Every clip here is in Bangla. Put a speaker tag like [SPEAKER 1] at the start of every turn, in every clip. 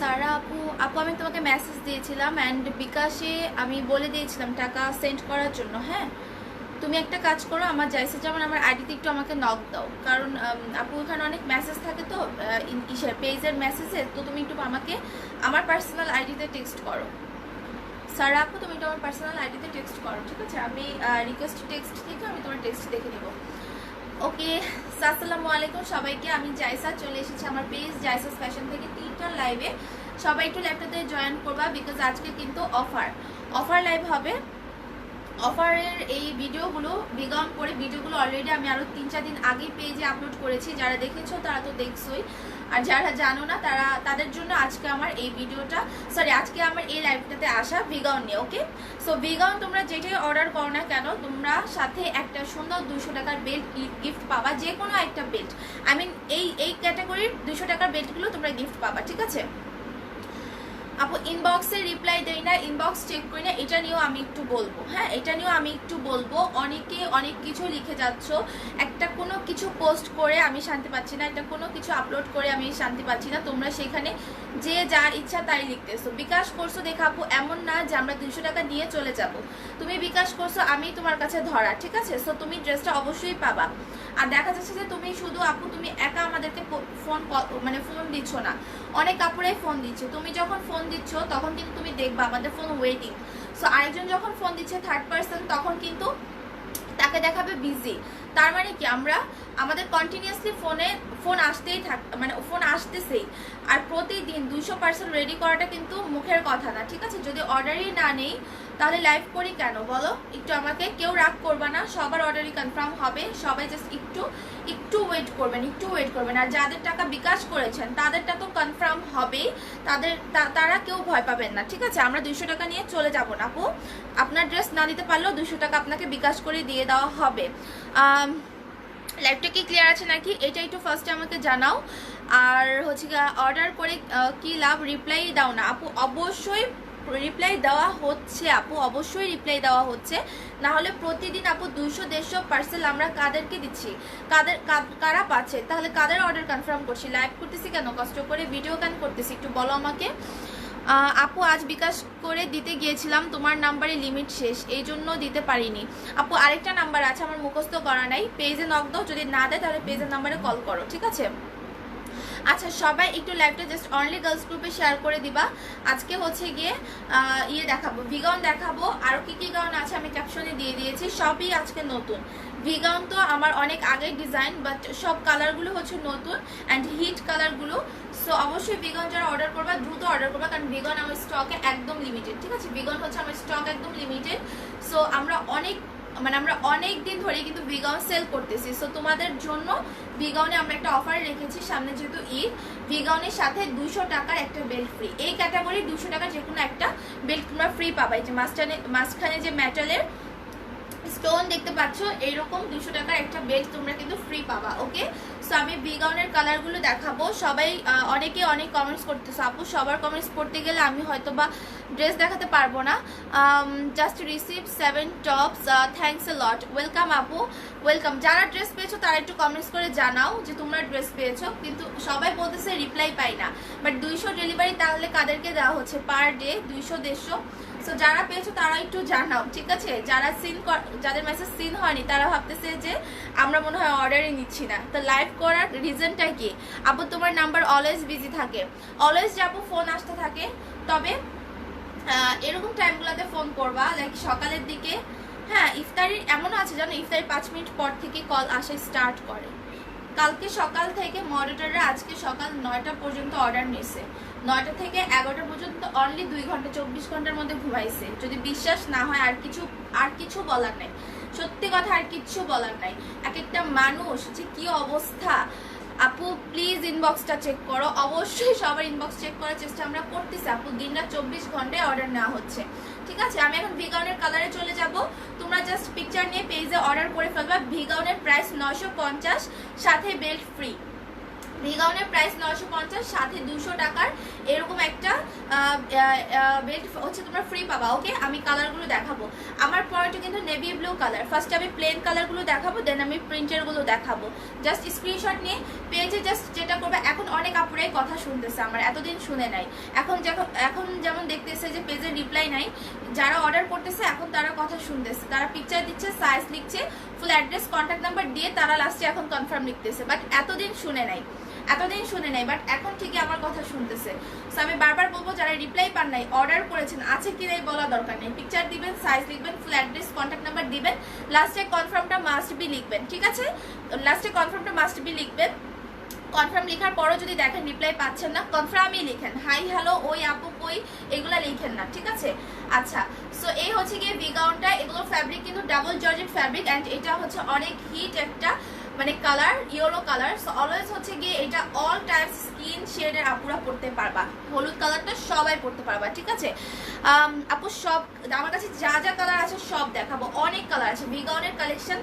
[SPEAKER 1] সারা আপু আপু আমি তোমাকে মেসেজ দিয়েছিলাম অ্যান্ড বিকাশে আমি বলে দিয়েছিলাম টাকা সেন্ড করার জন্য। হ্যাঁ, তুমি একটা কাজ করো, আমার জাইসে যেমন আমার আইডিতে একটু আমাকে নক দাও, কারণ আপু ওখানে অনেক মেসেজ থাকে তো পেজের মেসেজে, তো তুমি একটু আমাকে আমার পার্সোনাল আইডিতে টেক্সট করো। সারা আপু তুমি একটু আমার পার্সোনাল আইডিতে টেক্সট করো, ঠিক আছে? আমি রিকোয়েস্ট টেক্সট থেকে আমি তোমার টেক্সট দেখে নেব। ওকে, আসসালামু আলাইকুম সবাইকে। আমি জাইসা চলে এসেছি আমার পেজ জাইসাস ফ্যাশন থেকে 3টা লাইভে। সবাই একটু লাইভটাতে জয়েন করবা, বিকজ আজকে কিন্তু অফার লাইভ হবে। অফারের এই ভিডিওগুলো বিগন করে ভিডিওগুলো অলরেডি আমি আরও 3-4 দিন আগেই পেজে আপলোড করেছি। যারা দেখেছো তারা তো দেখছোই, আর যারা জানো না তাদের জন্য আজকে আমার এই ভিডিওটা, আজকে আমার এই লাইভটাতে আসা ভিগাউন নিয়ে। ওকে, সো ভিগাউন তোমরা যেটাই অর্ডার করো না কেন, তোমরা সাথে একটা সুন্দর 200 টাকার বেল্ট গিফট পাবা। যে কোনো একটা বেল্ট, আই মিন এই ক্যাটাগরির 200 টাকার বেল্টগুলো তোমরা গিফট পাবা, ঠিক আছে? আপু ইনবক্সে রিপ্লাই দেই না, ইনবক্স চেক করি না, এটা নিয়েও আমি একটু বলবো। হ্যাঁ, এটা নিয়েও আমি একটু বলবো। অনেকে অনেক কিছু লিখে যাচ্ছ, একটা কোনো কিছু পোস্ট করে আমি শান্তি পাচ্ছি না, একটা কোনো কিছু আপলোড করে আমি শান্তি পাচ্ছি না। তোমরা সেখানে যে যার ইচ্ছা তাই লিখতেছো। বিকাশ করছো দেখে আপু এমন না যে আমরা 200 টাকা নিয়ে চলে যাব। তুমি বিকাশ করছো, আমি তোমার কাছে ধরা, ঠিক আছে? সো তুমি ড্রেসটা অবশ্যই পাবা। আর দেখা যাচ্ছে যে তুমি শুধু আপু তুমি একা আমাদেরকে ফোন দিচ্ছ না, অনেক কাপড়াই ফোন দিচ্ছে। তুমি যখন ফোন দিচ্ছ তখন কিন্তু তুমি দেখবা আমাদের ফোন ওয়েটিং। সো আরেকজন যখন ফোন দিচ্ছে থার্ড পার্সন, তখন কিন্তু তাকে দেখাবে বিজি। তার মানে কি আমাদের কন্টিনিউয়াসলি ফোন আসতেই ফোন আসতেছেই। আর প্রতিদিন 200% রেডি করাটা কিন্তু মুখের কথা না, ঠিক আছে? যদি অর্ডারই না নেই তাহলে লাইভ করি কেন বলো? একটু আমাকে কেউ রাগ করবে না, সবার অর্ডারই কনফার্ম হবে। সবাই জাস্ট একটু ওয়েট করবেন। আর যাদের টাকা বিকাশ করেছেন তাদেরটা তো কনফার্ম হবেই, তারা কেউ ভয় পাবেন না, ঠিক আছে? আমরা 200 টাকা নিয়ে চলে যাব না আপু। আপনার ড্রেস না দিতে পারলেও 200 টাকা আপনাকে বিকাশ করে দিয়ে দেওয়া হবে। লাইভটা কি ক্লিয়ার আছে নাকি, এটা একটু ফার্স্টে আমাকে জানাও। আর হচ্ছে অর্ডার করে কি লাভ, রিপ্লাই দাও না আপু? অবশ্যই রিপ্লাই দেওয়া হচ্ছে আপু, অবশ্যই রিপ্লাই দেওয়া হচ্ছে। না হলে প্রতিদিন আপু 200-150 পার্সেল আমরা কাদেরকে দিচ্ছি, কারা পাচ্ছে, তাহলে কাদের অর্ডার কনফার্ম করছি? লাইভ করতেছি কেন, কষ্ট করে ভিডিও কেন করতেছি, একটু বলো আমাকে। আপু আজ বিকাশ করে দিতে গিয়েছিলাম, তোমার নাম্বারে লিমিট শেষ, এই জন্য দিতে পারিনি। আপু আরেকটা নাম্বার আছে আমার মুখস্থ করা নাই, পেজে নক দাও, যদি না দেয় তাহলে পেজের নাম্বারে কল করো, ঠিক আছে? আচ্ছা, সবাই একটু লাইভটা জাস্ট অনলি গার্লস গ্রুপে শেয়ার করে দিবা। আজকে হচ্ছে গিয়ে দেখাবো, ভিগাউন দেখাবো। আরও কি গাউন আছে আমি ক্যাপশনে দিয়ে দিয়েছি, সবই আজকে নতুন। ভিগাউন তো আমার অনেক আগের ডিজাইন, বাট সব কালারগুলো হচ্ছে নতুন অ্যান্ড হিট কালারগুলো। সো অবশ্যই ভিগাউন যারা অর্ডার করবা দ্রুত অর্ডার করবা, কারণ ভিগাউন আমার স্টকে একদম লিমিটেড, ঠিক আছে? ভিগাউন হচ্ছে আমার স্টক একদম লিমিটেড। সো আমরা অনেক দিন ধরে কিন্তু ভিগাউন সেল করতেছি। সো তোমাদের জন্য ভিগাউনে আমরা একটা অফার রেখেছি, সামনে যেহেতু ঈদ, ভিগাউনের সাথে 200 টাকার একটা বেল্ট ফ্রি। এই ক্যাটাগরি 200 টাকার যে কোনো একটা বেল্ট তোমরা ফ্রি পাবা। এই যে মাঝখানে যে মেটালের স্টোন দেখতে পাচ্ছ, এইরকম 200 টাকার একটা বেল্ট তোমরা কিন্তু ফ্রি পাবা। ওকে, সো আমি ভিগাউনের কালারগুলো দেখাবো। সবাই অনেকে অনেক কমেন্টস করতেছো আপু, সবার কমেন্টস পড়তে গেলে আমি হয়তো বা ড্রেস দেখাতে পারবো না। Just receive 7 tops, thanks a lot. Welcome আপু, ওয়েলকাম। যারা ড্রেস পেয়েছো তারা একটু কমেন্টস করে জানাও যে তোমরা ড্রেস পেয়েছো। কিন্তু সবাই বলতেছে রিপ্লাই পাই না, বাট 200 ডেলিভারি তাহলে কাদেরকে দেওয়া হচ্ছে পার ডে? 200-150। সো যারা পেয়েছো তারা একটু জানাও, ঠিক আছে? যাদের মেসেজ সিন হয়নি তারা ভাবতেছে যে আমরা মনে হয় অর্ডারই নিচ্ছি না। তো লাইভ করার রিজনটা কি আপু? তোমার নাম্বার অলওয়েজ বিজি থাকে, অলওয়েজ যাবো ফোন আসতে থাকে। তবে এরকম টাইমগুলোতে ফোন করবা, লাইক সকালের দিকে। হ্যাঁ, ইফতারির এমনও আছে জানো, ইফতারি 5 মিনিট পর থেকে কল আসা স্টার্ট করে। কালকে সকাল থেকে মডারেটররা আজকে সকাল 9টা পর্যন্ত অর্ডার নিয়েছে, 9টা থেকে 11টা পর্যন্ত অনলি 2 ঘন্টা, 24 ঘন্টার মধ্যে ঘুমাইছে। যদি বিশ্বাস না হয় আর কিছু বলার নাই, সত্যি কথা আর কিচ্ছু বলার নাই। এক একটা মানুষ যে কি অবস্থা। আপু প্লিজ ইনবক্সটা চেক করো, অবশ্যই সবার ইনবক্স চেক করার চেষ্টা আমরা করতেছি আপু। দিনরাত 24 ঘন্টায় অর্ডার নেওয়া হচ্ছে, ঠিক আছে? আমি এখন ভিগাউনের কালারে চলে যাব। তোমরা জাস্ট পিকচার নিয়ে পেজে অর্ডার করে ফেলবা। ভিগাউনের প্রাইস 950, সাথে বেল্ট ফ্রি। ভিগাউনের প্রাইস 950, সাথে 200 টাকার এরকম একটা বেল্ট হচ্ছে তোমরা ফ্রি পাবা। ওকে, আমি কালারগুলো দেখাবো। আমার পয়েন্টে কিন্তু কিন্তু নেভি ব্লু কালার। ফার্স্টে আমি প্লেন কালারগুলো দেখাবো, দেন আমি প্রিন্টেরগুলো দেখাবো। জাস্ট স্ক্রিনশট নিয়ে পেজে জাস্ট যেটা করবে, এখন অনেক আপুরাই কথা শুনতেছে আমার, এতদিন শুনে নাই। এখন যেমন দেখতেছে যে পেজে রিপ্লাই নাই, যারা অর্ডার করতেছে এখন তারা কথা শুনতেছে, তারা পিকচার দিচ্ছে, সাইজ লিখছে, ফুল অ্যাড্রেস কন্ট্যাক্ট নাম্বার দিয়ে তারা লাস্টে এখন কনফার্ম লিখতেছে। বাট এতদিন শুনে নাই, বাট এখন ঠিকই আমার কথা শুনতেছে। সো আমি বারবার বলবো, যারা রিপ্লাই পান নাই, অর্ডার করেছেন, আছে কি নাই বলা দরকার নেই, পিকচার দিবেন, সাইজ লিখবেন, ফুল অ্যাড্রেস কন্ট্যাক্ট নাম্বার দিবেন, লাস্টে কনফার্মটা মাস্ট বি লিখবেন। ঠিক আছে, লাস্টে কনফার্মটা মাস্ট বি লিখবেন। কনফার্ম লেখার পরও যদি দেখেন রিপ্লাই পাচ্ছেন না, কনফার্মই লিখেন, হাই হ্যালো ওই আপু কই, এগুলা লিখেন না। ঠিক আছে, আচ্ছা। সো এই হচ্ছে গিয়ে ভি গাউনটা। এগুলো ফ্যাব্রিক কিন্তু ডাবল জর্জেট ফ্যাব্রিক, অ্যান্ড এটা হচ্ছে অনেক হিট একটা মানে colour, yellow colour. So always হচ্ছে গিয়ে এটা অল টাইপস স্কিন শেডের আপুরা পড়তে পারবা, হলুদ কালারটা সবাই পড়তে পারবা। ঠিক আছে আপু, সব আমার কাছে যা যা কালার আছে সব দেখাবো, অনেক কালার আছে, ভি গাউনের কালেকশন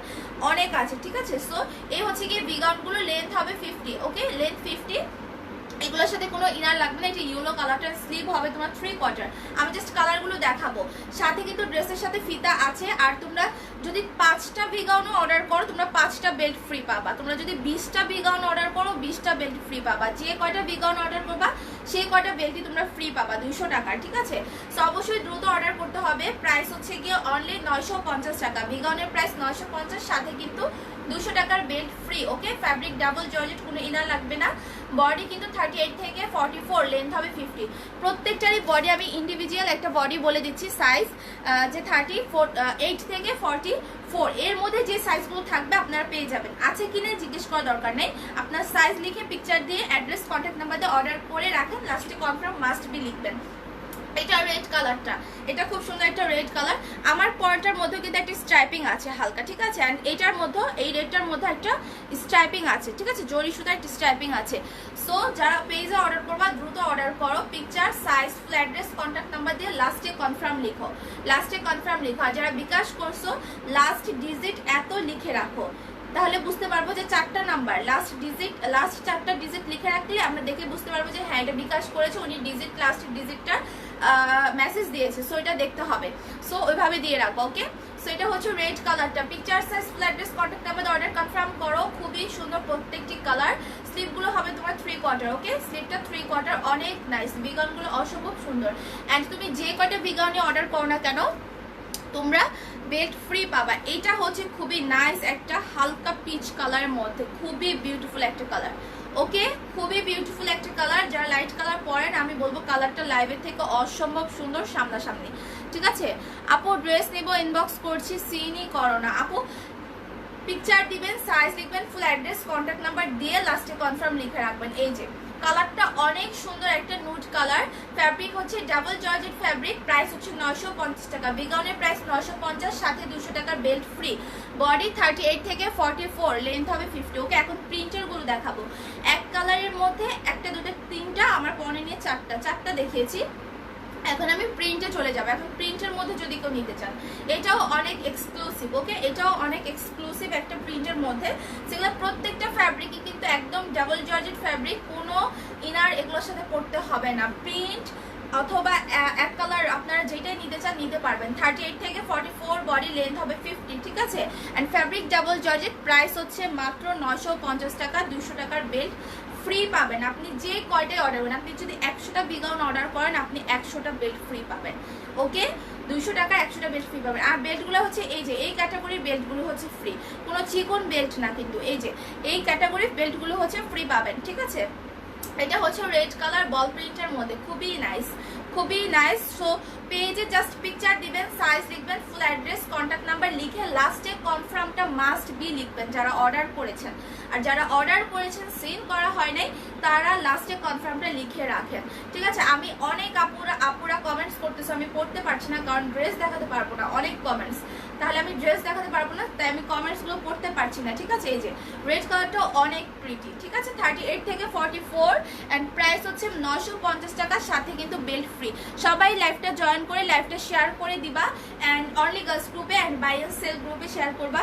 [SPEAKER 1] অনেক আছে। ঠিক আছে, সো এই হচ্ছে গিয়ে ভি গাউনগুলো লেন্থ হবে 50, ওকে, লেন্থ 50। এগুলোর সাথে কোনো ইনার লাগবে না। এটা ইয়েলো কালারটার স্লিভ হবে তোমার 3/4। আমি জাস্ট কালারগুলো দেখাবো, সাথে কিন্তু ড্রেসের সাথে ফিতা আছে। আর তোমরা যদি 5টা ভি গাউনও অর্ডার করো, তোমরা 5টা বেল্ট ফ্রি পাবা। তোমরা যদি 20টা ভি গাউন অর্ডার করো, 20টা বেল্ট ফ্রি পাবা। যে কয়টা ভি গাউন অর্ডার করবা সেই কয়টা বেল্টই তোমরা ফ্রি পাবা 200 টাকার। ঠিক আছে, সো অবশ্যই দ্রুত অর্ডার করতে হবে। প্রাইস হচ্ছে গিয়ে অনলি 950 টাকা। ভি গাউনের প্রাইস 950, সাথে কিন্তু 200 টাকার বেল্ট ফ্রি। ওকে, ফ্যাব্রিক ডাবল জর্জেট, কোনো ইনার লাগবে না। বডি কিন্তু 38 থেকে 44, লেন্থ হবে 50। প্রত্যেকটারই বডি আমি ইন্ডিভিজুয়াল একটা বডি বলে দিচ্ছি সাইজ, যে 38 থেকে 44, এর মধ্যে যে সাইজগুলো থাকবে আপনারা পেয়ে যাবেন। আছে কিনা জিজ্ঞেস করার দরকার নেই, আপনার সাইজ লিখে পিকচার দিয়ে অ্যাড্রেস কন্ট্যাক্ট নাম্বার দিয়ে অর্ডার করে রাখেন, লাস্টে কনফার্ম মাস্ট বি লিখবেন। এটা রেড কালারটা, এটা খুব সুন্দর একটা রেড কালার। আমার পরটার মধ্যে কিন্তু একটা স্ট্রাইপিং আছে হালকা। ঠিক আছে, অ্যান্ড এটার মধ্যে, এই রেডটার মধ্যে একটা স্ট্রাইপিং আছে। ঠিক আছে, জরি সুতার একটা স্ট্রাইপিং আছে। সো যারা পেজে অর্ডার করবা দ্রুত অর্ডার করো, picture, size, full address contact number দিয়ে লাস্টে কনফার্ম লিখো, আর যারা বিকাশ করছো লাস্ট ডিজিট এত লিখে রাখো, তাহলে বুঝতে পারবো যে 4টা নাম্বার লাস্ট 4টা ডিজিট লিখে রাখলে আমরা দেখে বুঝতে পারবো যে হ্যাঁ এটা বিকাশ করেছে, উনি লাস্ট ডিজিটটা মেসেজ দিয়েছে। সো এটা দেখতে হবে, সো ওইভাবে দিয়ে রাখবো। ওকে, সো এটা হচ্ছে রেড কালারটা। Picture, size, full address contact number order confirm করো। খুবই সুন্দর প্রত্যেকটি কালার। স্লিভগুলো হবে তোমার 3/4। ওকে, স্লিভটা 3/4, অনেক নাইস। ভিগানগুলো অসম্ভব সুন্দর। অ্যান্ড তুমি যে কয়টা ভিগানে অর্ডার করো না কেন, তোমরা বেল্ট ফ্রি পাবা। এটা হচ্ছে খুবই নাইস একটা হালকা পিচ কালারের মধ্যে, খুবই বিউটিফুল একটা কালার। ওকে, খুবই বিউটিফুল একটা কালার। যারা লাইট কালার পরেন আমি বলবো কালারটা লাইভের থেকে অসম্ভব সুন্দর সামনাসামনি। ঠিক আছে আপু, ড্রেস নেবো, ইনবক্স করছি, সিনই করো না আপু। পিকচার দিবেন, সাইজ লিখবেন, ফুল অ্যাড্রেস কন্ট্যাক্ট নাম্বার দিয়ে লাস্টে কনফার্ম লিখে রাখবেন। এই যে কালারটা অনেক সুন্দর একটা নুড কালার। ফ্যাব্রিক হচ্ছে ডাবল জর্জেট ফ্যাব্রিক। প্রাইস হচ্ছে 950 টাকা। বিগাউনের প্রাইস 950, সাথে 200 টাকার বেল্ট ফ্রি। বডি 38 থেকে 44, লেন্থ হবে 50। ওকে, এখন প্রিন্টারগুলো দেখাবো। এক কালারের মধ্যে একটা, দুটো, তিনটা, আমার পরে নিয়ে চারটা দেখিয়েছি। এখন আমি প্রিন্টে চলে যাবো। এখন প্রিন্টের মধ্যে যদি কেউ নিতে চান, এটাও অনেক এক্সক্লুসিভ। ওকে, এটাও অনেক এক্সক্লুসিভ একটা প্রিন্টের মধ্যে। সেগুলো প্রত্যেকটা ফ্যাব্রিকই কিন্তু একদম ডাবল জর্জেট ফ্যাব্রিক, কোনো ইনার এগুলোর সাথে পড়তে হবে না। প্রিন্ট অথবা এক কালার আপনারা যেটাই নিতে চান নিতে পারবেন। 38 থেকে 44, বডি লেন্থ হবে 50। ঠিক আছে, and fabric double georgette. Price হচ্ছে মাত্র 950 টাকা। 200 টাকার বেল্ট ফ্রি পাবেন। আপনি যে কয়টাই অর্ডার করেন, আপনি যদি 100টা বিগাউন অর্ডার করেন, আপনি 100টা বেল্ট ফ্রি পাবেন। ওকে, 200 টাকা 100টা বেল্ট ফ্রি পাবেন। আর বেল্টগুলো হচ্ছে এই যে এই ক্যাটাগরির বেল্টগুলো হচ্ছে ফ্রি, কোনো চিকন বেল্ট না কিন্তু। এই যে এই ক্যাটাগরির বেল্টগুলো হচ্ছে ফ্রি পাবেন। ঠিক আছে, এটা হচ্ছে রেড কালার বল প্রিন্টের মধ্যে, খুবই নাইস, খুবই নাইস। সো পেজে জাস্ট পিকচার দিবেন, সাইজ লিখবেন, ফুল অ্যাড্রেস কন্ট্যাক্ট নাম্বার লিখে লাস্টে কনফার্মটা মাস্ট বি লিখবেন যারা অর্ডার করেছেন। আর যারা অর্ডার করেছেন সেন্ড করা হয় নাই, তারা লাস্টে কনফার্মটা লিখে রাখেন। ঠিক আছে, আমি অনেক আপুরা কমেন্টস করতেছে, আমি পড়তে পারছি না কারণ ড্রেস দেখাতে পারবো না, অনেক কমেন্টস, তাহলে আমি ড্রেস দেখাতে পারবো না, তাই আমি কমেন্টসগুলো পড়তে পারছি না। ঠিক আছে, এই যে রেড কালারটা অনেক প্রিটি। ঠিক আছে, 38 থেকে 44, অ্যান্ড প্রাইস হচ্ছে 950 টাকা, সাথে কিন্তু বেল্ট ফ্রি। সবাই লাইভটা জয়েন করে লাইভটা শেয়ার করে দিবা, অ্যান্ড অনলি গার্লস গ্রুপে অ্যান্ড বাই এন্ড সেল গ্রুপে শেয়ার করবা।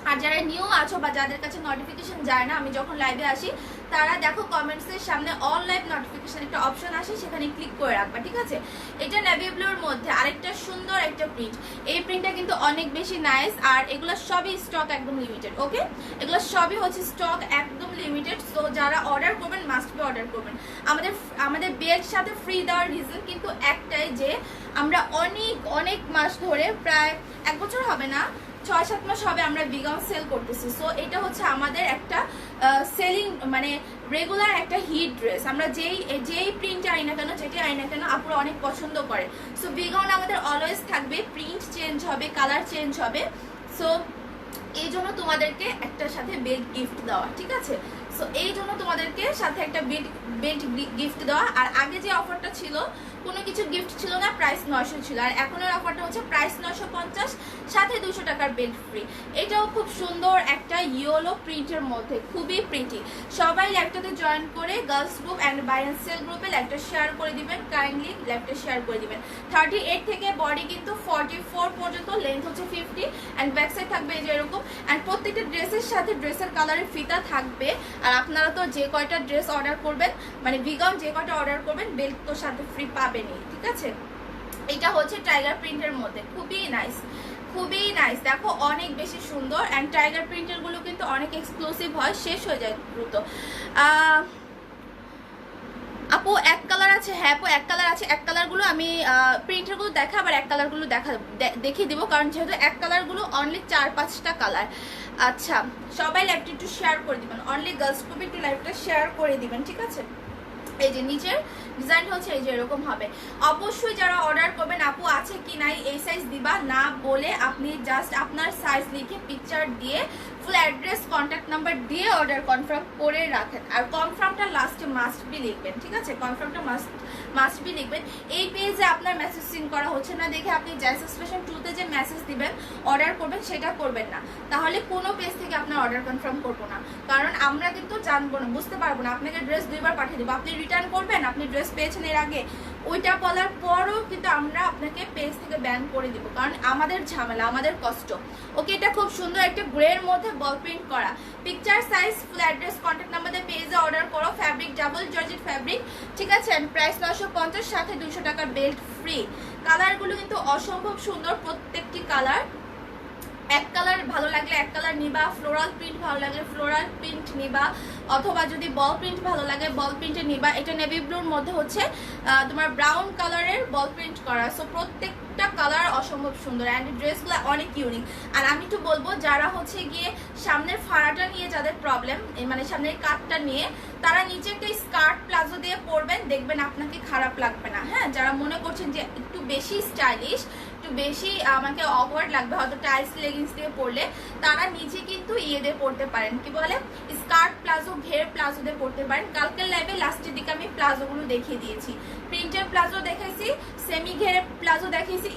[SPEAKER 1] আর যারা নিউ আছো বা যাদের কাছে নোটিফিকেশন যায় না আমি যখন লাইভে আসি, তারা দেখো কমেন্টসের সামনে অল লাইভ নোটিফিকেশন একটা অপশন আসে, সেখানে ক্লিক করে রাখবা, ঠিক আছে? এটা নেভি ব্লুর মধ্যে আরেকটা সুন্দর একটা প্রিন্ট। এই প্রিন্টটা কিন্তু অনেক বেশি নাইস, আর এগুলো সবই স্টক একদম লিমিটেড। ওকে, এগুলো সবই হচ্ছে স্টক একদম লিমিটেড। সো যারা অর্ডার করবেন মাস্ট বি অর্ডার করবেন। আমাদের বেল্ট সাথে ফ্রি দেওয়ার রিজন কিন্তু একটাই, যে আমরা অনেক অনেক মাস ধরে, প্রায় 1 বছর হবে না, 6-7 মাস হবে আমরা ভিগান সেল করতেছি। সো এটা হচ্ছে আমাদের একটা সেলিং, মানে রেগুলার একটা হিট ড্রেস। আমরা যেই প্রিন্টে আই না কেন, যেটি আই না কেন, আপুরা অনেক পছন্দ করে। সো ভিগান আমাদের অলওয়েজ থাকবে, প্রিন্ট চেঞ্জ হবে, কালার চেঞ্জ হবে। সো এই জন্য তোমাদেরকে একটা সাথে বেল্ট গিফট দেওয়া, ঠিক আছে? সো এই জন্য তোমাদেরকে সাথে একটা বেল্ট গিফট দেওয়া। আর আগে যে অফারটা ছিল কোনো কিছু গিফট ছিল না, প্রাইস 900 ছিল। আর এখনের অফারটা হচ্ছে প্রাইস 950, সাথে 200 টাকার বেল্ট ফ্রি। এটাও খুব সুন্দর একটা ইয়েলো প্রিন্টের মধ্যে, খুবই প্রিটি। সবাই ল্যাপটপে জয়েন করে girls group and buy and sell গ্রুপে ল্যাপটপ শেয়ার করে দিবেন, কাইন্ডলি ল্যাপটপ শেয়ার করে দিবেন। 38 থেকে বডি কিন্তু 44 পর্যন্ত, লেন্থ হচ্ছে 50, অ্যান্ড ব্যাক সাইড থাকবে এই যে এরকম। অ্যান্ড প্রত্যেকটা ড্রেসের সাথে ড্রেসের কালারের ফিতা থাকবে। আর আপনারা তো যে কয়টা ড্রেস অর্ডার করবেন, মানে ভিগান যে কয়টা অর্ডার করবেন, বেল্ট তো সাথে ফ্রি পাবেনই, ঠিক আছে? এটা হচ্ছে টাইগার প্রিন্টের মধ্যে, খুবই নাইস, খুবই নাইস। দেখো অনেক বেশি সুন্দর। অ্যান্ড টাইগার প্রিন্টের গুলো কিন্তু অনেক এক্সক্লুসিভ হয়, শেষ হয়ে যায় দ্রুত। আপু এক কালার আছে? হ্যাঁ আপু এক কালার আছে। এক কালারগুলো আমি প্রিন্টারগুলো দেখা, আবার এক কালারগুলো দেখিয়ে দিব, কারণ যেহেতু এক কালারগুলো অনলি 4-5টা কালার। আচ্ছা, সবাই লাইভটা একটু শেয়ার করে দিবেন, অনলি গার্লস গ্রুপে একটু লাইভটা শেয়ার করে দিবেন, ঠিক আছে? এই যে নিচের ডিজাইনটা হচ্ছে এই যে এরকম হবে। অবশ্যই যারা অর্ডার করবেন, আপু আছে কি নাই এই সাইজ দিবা না বলে, আপনি জাস্ট আপনার সাইজ লিখে পিকচার দিয়ে ফুল অ্যাড্রেস কন্ট্যাক্ট নাম্বার দিয়ে অর্ডার কনফার্ম করে রাখেন। আর কনফার্মটা লাস্টে মাস্ট বি লিখবেন, ঠিক আছে? কনফার্মটা মাস্ট বি লিখবেন। এই পেজে আপনার মেসেজ সিন করা হচ্ছে না দেখে আপনি জাইসাস ফ্যাশন 2তে যে মেসেজ দিবেন অর্ডার করবেন, সেটা করবেন না, তাহলে কোনো পেজ থেকে আপনার অর্ডার কনফার্ম করবো না। কারণ আমরা কিন্তু জানবো না, বুঝতে পারবো না। আপনাকে ড্রেস 2বার পাঠিয়ে দেবো, আপনি রিটার্ন করবেন, আপনি ড্রেস পেয়েছেন এর আগে, ওইটা বলার পরও কিন্তু আমরা আপনাকে পেজ থেকে ব্যান করে দিব, কারণ আমাদের ঝামেলা, আমাদের কষ্ট। ওকে, এটা খুব সুন্দর একটা গ্রের মধ্যে বল প্রিন্ট করা। Picture size full address contact number দিয়ে পেজে অর্ডার করো। ফ্যাব্রিক ডাবল জর্জেট ফ্যাব্রিক, ঠিক আছে? এন্ড প্রাইস 950, সাথে 200 টাকার বেল্ট ফ্রি। কালারগুলো কিন্তু অসম্ভব সুন্দর প্রত্যেকটি কালার। এক কালার ভালো লাগলে এক কালার নিবা, ফ্লোরাল প্রিন্ট ভালো লাগলে ফ্লোরাল প্রিন্ট নিবা, অথবা যদি বল প্রিন্ট ভালো লাগে বল প্রিন্টে নিবা। এটা নেভি ব্লুর মধ্যে হচ্ছে তোমার ব্রাউন কালারের বল প্রিন্ট করা। সো প্রত্যেকটা কালার অসম্ভব সুন্দর, অ্যান্ড ড্রেসগুলো অনেক ইউনিক। আর আমি একটু বলবো, যারা হচ্ছে গিয়ে সামনের ফাড়াটা নিয়ে যাদের প্রবলেম, মানে সামনের কাটটা নিয়ে, তারা নিচে একটা স্কার্ট প্লাজো দিয়ে পরবেন, দেখবেন আপনাকে খারাপ লাগবে না। হ্যাঁ, যারা মনে করছেন যে একটু বেশি স্টাইলিশ, একটু বেশি আমাকে অকওয়ার্ড লাগবে হয়তো টাইলস লেগিংস দিয়ে পরলে, তারা নিচে কিন্তু ইয়ে দিয়ে পরতে পারেন, কি বলে, স্কার্ট প্লাজো, ঘের প্লাজো দিয়ে পরতে পারেন। কালকের লাইভে লাস্টের দিকে আমি প্লাজোগুলো দেখিয়ে দিয়েছি, প্রিন্টের প্লাজো দেখাইছি, সেমি ঘেরের প্লাজো দেখিয়েছি,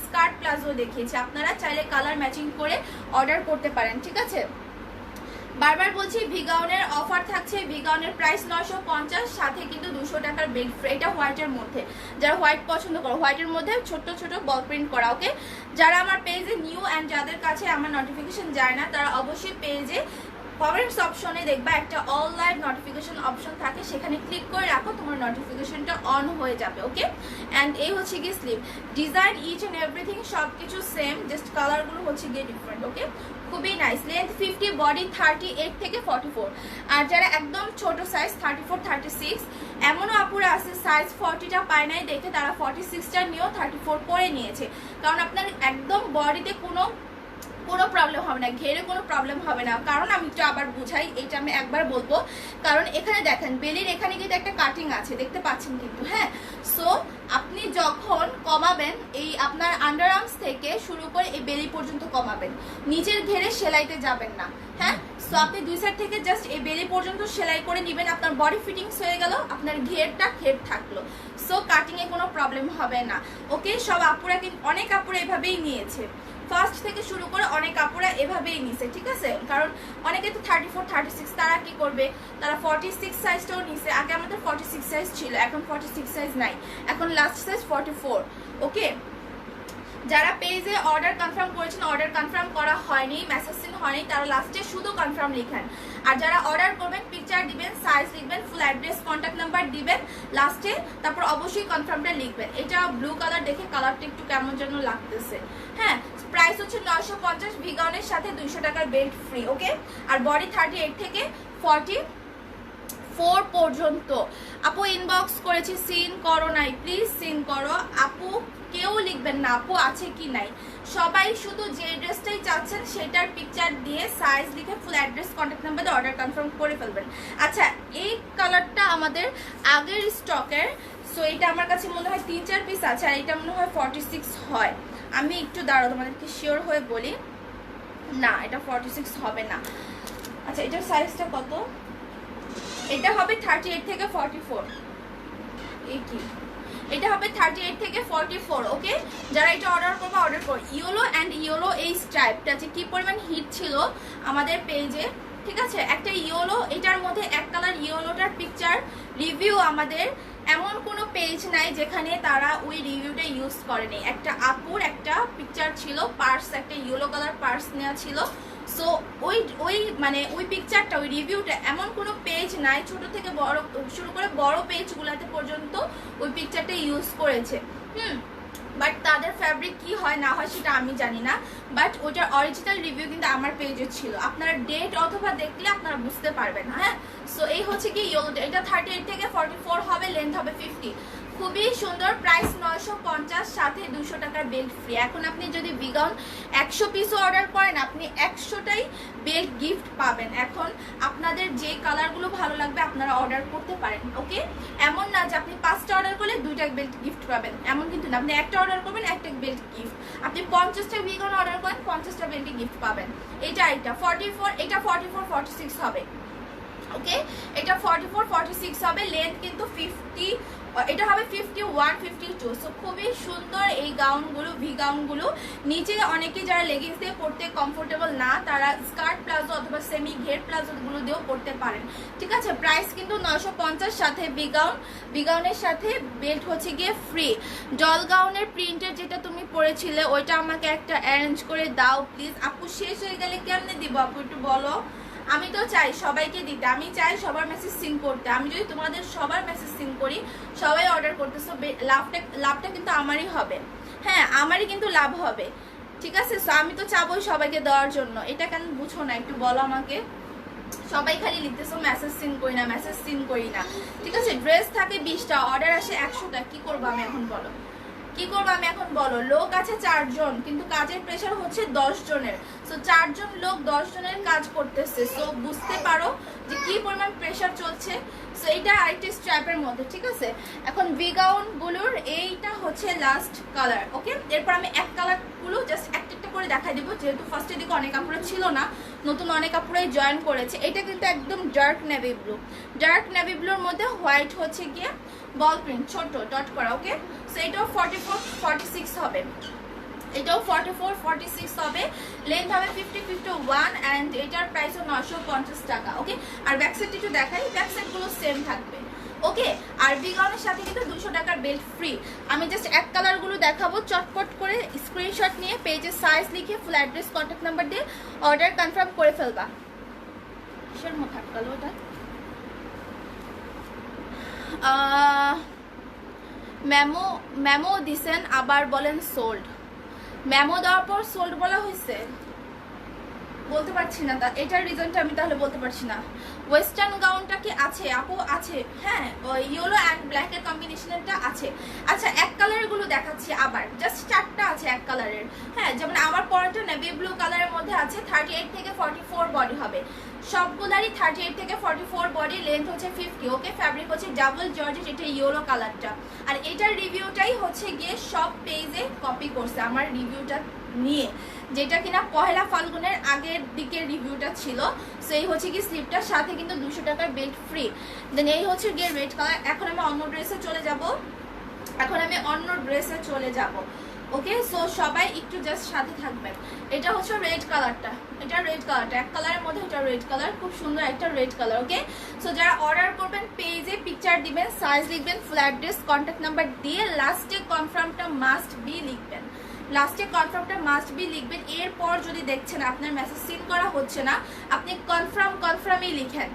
[SPEAKER 1] স্কার্ট প্লাজো দেখিয়েছি। আপনারা চাইলে কালার ম্যাচিং করে অর্ডার করতে পারেন, ঠিক আছে? বারবার বলছি, ভিগাউনের অফার থাকছে। ভিগাউনের প্রাইস 950, সাথে কিন্তু 200 টাকার বেল্ট ফ্রি। এটা হোয়াইটের মধ্যে, যারা হোয়াইট পছন্দ করো, হোয়াইটের মধ্যে ছোট ছোট বল প্রিন্ট করা। ওকে, যারা আমার পেজে নিউ অ্যান্ড যাদের কাছে আমার নোটিফিকেশন যায় না, তারা অবশ্যই পেজে কমেন্টস অপশনে দেখবা একটা অল লাইভ নোটিফিকেশন অপশন থাকে, সেখানে ক্লিক করে রাখো, তোমার নোটিফিকেশনটা অন হয়ে যাবে। ওকে, অ্যান্ড এই হচ্ছে গিয়ে sleeve design, each and everything সব কিছু সেম, জাস্ট কালারগুলো হচ্ছে গিয়ে ডিফারেন্ট। ওকে, খুবই নাইস। লেন্থ 50, বডি 38 থেকে 44। আর যারা একদম ছোট সাইজ 34, 36, এমনও আপুরা আছে সাইজ 40টা পায় নাই দেখে তারা 46টা নিয়েও 34 করে নিয়েছে, কারণ আপনার একদম বডিতে কোনো প্রবলেম হবে না, ঘেরে কোনো প্রবলেম হবে না। কারণ আমি একটু আবার বুঝাই, এটা আমি একবার বলবো, কারণ এখানে দেখেন বেলির এখানে কিন্তু একটা কাটিং আছে, দেখতে পাচ্ছেন কিন্তু। হ্যাঁ, সো আপনি যখন কমাবেন, এই আপনার আন্ডার আর্মস থেকে শুরু করে এই বেলি পর্যন্ত কমাবেন, নিচের ঘেরে সেলাইতে যাবেন না। হ্যাঁ, সো আপনি দুই সাইড থেকে জাস্ট এই বেলি পর্যন্ত সেলাই করে নেবেন, আপনার বডি ফিটিংস হয়ে গেল, আপনার ঘের থাকলো। সো কাটিংয়ে কোনো প্রবলেম হবে না। ওকে, সব আপুরা কিন্তু, অনেক আপুরা এভাবেই নিয়েছে, ফার্স্ট থেকে শুরু করে অনেক আপুরা এভাবেই নিছে, ঠিক আছে? কারণ অনেকে তো 34, 36, তারা কি করবে, তারা 46 সাইজটাও নিছে। আগে আমাদের 46 সাইজ ছিল, এখন 46 সাইজ নাই, এখন লাস্ট সাইজ 44। ওকে, যারা পেজে অর্ডার কনফার্ম করেছেন, অর্ডার কনফার্ম করা হয়নি, মেসেজ সিন হয়নি, তারা লাস্টে শুধু কনফার্ম লিখেন। আর যারা অর্ডার করবেন পিকচার দিবেন, সাইজ লিখবেন, ফুল অ্যাড্রেস, কন্ট্যাক্ট নাম্বার দিবেন লাস্টে, তারপর অবশ্যই কনফার্মটা লিখবেন। এটা ব্লু কালার, দেখে কালারটা একটু কেমন যেন লাগতেছে। হ্যাঁ, প্রাইস হচ্ছে 950, ভিগাউনের সাথে 200 টাকার বেল্ট ফ্রি। ওকে, আর বডি 38 থেকে 44 পর্যন্ত। আপু ইনবক্স করেছি, সিন করো নাই, প্লিজ সিন করো। আপু কেউ লিখবেন না আপু আছে কি নাই, সবাই শুধু যে ড্রেসটাই চাচ্ছেন সেটার পিকচার দিয়ে সাইজ লিখে ফুল অ্যাড্রেস, কন্ট্যাক্ট নাম্বার দিয়ে অর্ডার কনফার্ম করে ফেলবেন। আচ্ছা, এই কালারটা আমাদের আগের স্টকের, সো এটা আমার কাছে মনে হয় 3-4 পিস আছে, আর এটা মনে হয় 46 হয়। আমি একটু দাঁড়াও তোমাদেরকে শিওর হয়ে বলি, না এটা 46 হবে না। আচ্ছা, এটার সাইজটা কত? এটা হবে 38 থেকে 44। এই কি, এটা হবে 38 থেকে 44। ওকে, যারা এটা অর্ডার করবে অর্ডার করো। ইয়েলো অ্যান্ড ইয়েলো এই স্ট্রাইপটা যে কি পরিমাণ হিট ছিল আমাদের পেজে, ঠিক আছে? একটা ইয়েলো, এটার মধ্যে এক কালার ইয়েলোটার পিকচার রিভিউ আমাদের এমন কোনো পেজ নাই যেখানে তারা ওই রিভিউটা ইউজ করেনি। একটা আপুর একটা পিকচার ছিল, পার্স, একটা ইয়েলো কালার পার্স নেওয়া ছিল। সো ওই পিকচারটা, ওই রিভিউটা এমন কোনো পেজ নাই, ছোট থেকে বড় শুরু করে বড় পেজগুলোতে পর্যন্ত ওই পিকচারটা ইউজ করেছে। বাট তাদের ফ্যাব্রিক কি হয় না হয় সেটা আমি জানি না, বাট ওইটার অরিজিনাল রিভিউ কিন্তু আমার পেজে ছিল। আপনারা ডেট অথবা দেখলে আপনারা বুঝতে পারবেন। হ্যাঁ, সো এই হচ্ছে কি ইয়েলোটা, এটা 38 থেকে 44 হবে, লেন্থ হবে 50। খুবই সুন্দর, প্রাইস 950, সাথে 200 টাকার বেল্ট ফ্রি। এখন আপনি যদি ভিগাউন 100 পিসও অর্ডার করেন, আপনি 100টাই বেল্ট গিফট পাবেন। এখন আপনাদের যে কালারগুলো ভালো লাগবে আপনারা অর্ডার করতে পারেন। ওকে, এমন না যে আপনি 5টা অর্ডার করলে 2টা বেল্ট গিফট পাবেন, এমন কিন্তু না। আপনি একটা অর্ডার করবেন, একটা বেল্ট গিফট। আপনি 50টা ভিগাউন অর্ডার করেন, 50টা বেল্ট গিফট পাবেন। এটা 44, এটা 44, 46 হবে। ওকে, এটা 44, 46 হবে, লেন্থ কিন্তু 50, এটা হবে 51, 52। সো খুবই সুন্দর এই গাউনগুলো, ভি গাউনগুলো। নিচে অনেকে যারা লেগিংস দিয়ে পরতে কমফোর্টেবল না, তারা স্কার্ট প্লাজো অথবা সেমি ঘের প্লাজোগুলো দিয়েও পরতে পারেন। ঠিক আছে, প্রাইস কিন্তু 950, সাথে বিগাউনের সাথে বেল্ট হচ্ছে গিয়ে ফ্রি। ডল গাউনের প্রিন্টের যেটা তুমি পরেছিলে ওইটা আমাকে একটা অ্যারেঞ্জ করে দাও প্লিজ। আপু শেষ হয়ে গেলে কেমনে দিব আপু, একটু বলো। আমি তো চাই সবাইকে দিতে, আমি চাই সবার মেসেজ সিন করতে। আমি যদি তোমাদের সবার মেসেজ সিন করি, সবাই অর্ডার করতেছো, লাভটা কিন্তু আমারই হবে। হ্যাঁ, আমারই কিন্তু লাভ হবে। ঠিক আছে, সো আমি তো চাবই সবাইকে দেওয়ার জন্য। এটা কেন বুঝো না, একটু বলো আমাকে। সবাই খালি লিখতেছো মেসেজ সিন করি না, মেসেজ সিন করি না। ঠিক আছে, ড্রেস থাকে 20টা, অর্ডার আসে 100টা, কি করবো আমি এখন বলো? কি করবো আমি এখন বলো? লোক আছে 4 জন, কিন্তু কাজের প্রেশার হচ্ছে 10 জনের। সো 4 জন লোক 10 জনের কাজ করতেছে। সো বুঝতে পারো যে কি পরিমাণ প্রেশার চলছে। সো এইটা আরেকটা স্ট্র্যাপের মধ্যে। ঠিক আছে, এখন ভিগাউন গুলোর এইটা হচ্ছে লাস্ট কালার। ওকে, এরপর আমি এক কালার গুলো জাস্ট একটা করে দেখাই দিব, যেহেতু ফার্স্টের দিকে অনেক কাপড় ছিল না, নতুন অনেক কাপড়াই জয়েন করেছে। এটা কিন্তু একদম dark navy blue, dark navy ব্লুর মধ্যে হোয়াইট হচ্ছে গিয়ে বল প্রিন্ট, ছোট ডট করা। ওকে, সো এটাও 44, 46 হবে, এটাও 44, 46 হবে, লেন্থ হবে 50, 51, অ্যান্ড এটার প্রাইসও 950 টাকা। ওকে, আর ব্যাক সাইড একটু দেখাই, ব্যাক সাইডগুলো সেম থাকবে। ওকে, আর ভিগাউনের সাথে কিন্তু 200 টাকার বেল্ট ফ্রি। আমি জাস্ট এক কালারগুলো দেখাবো, চটপট করে স্ক্রিনশট নিয়ে পেজে সাইজ লিখে ফুল অ্যাড্রেস, কন্ট্যাক্ট নাম্বার দিয়ে অর্ডার কনফার্ম করে ফেলবা। কিসের মধ্যে আটকালো ওটা? ম্যামো দিছেন, আবার বলেন সোল্ড। ম্যামো দেওয়ার পর সোল্ড বলা হয়েছে, বলতে পারছি না। এটার রিজনটা আমি তাহলে বলতে পারছি না। ওয়েস্টার্ন গাউনটা কি আছে আপু? আছে, হ্যাঁ, ইয়েলো অ্যান্ড ব্ল্যাকের কম্বিনেশনটা আছে। আচ্ছা, এক কালারের গুলো দেখাচ্ছি, আবার জাস্ট 4টা আছে এক কালারের। হ্যাঁ, যেমন আমার পরাটা নেভি ব্লু কালারের মধ্যে আছে, 38 থেকে 44 বডি হবে। সবগুলারই 38 থেকে 44 বডি, লেন্থ হচ্ছে 50। ওকে, ফ্যাব্রিক হচ্ছে ডাবল জর্জেট, এটা ইয়েলো কালারটা। আর এটার রিভিউটাই হচ্ছে গিয়ে সব পেজে কপি করছে আমার রিভিউটা নিয়ে, যেটা কিনা পহেলা ফাল্গুনের আগের দিকের রিভিউটা ছিল। সেই হচ্ছে কি স্লিপটার সাথে কিন্তু 200 টাকার বেল্ট ফ্রি। দেন এই হচ্ছে গিয়ে রেড কালার। এখন আমি অন্য ড্রেসে চলে যাব। ওকে, সো সবাই একটু জাস্ট সাথে থাকবেন। এটা হচ্ছে রেড কালারটা, এক কালারের মধ্যে এটা রেড কালার, খুব সুন্দর একটা রেড কালার। ওকে, সো যারা অর্ডার করবেন পেজে পিকচার দিবেন, সাইজ লিখবেন, ফুল অ্যাড্রেস, কন্ট্যাক্ট নাম্বার দিয়ে লাস্টে কনফার্মটা মাস্ট বি লিখবেন। লাস্টে কনফার্মটা মাস্ট বি লিখবেন। এরপর যদি দেখছেন আপনার মেসেজ সিন করা হচ্ছে না, আপনি কনফার্মই লিখেন।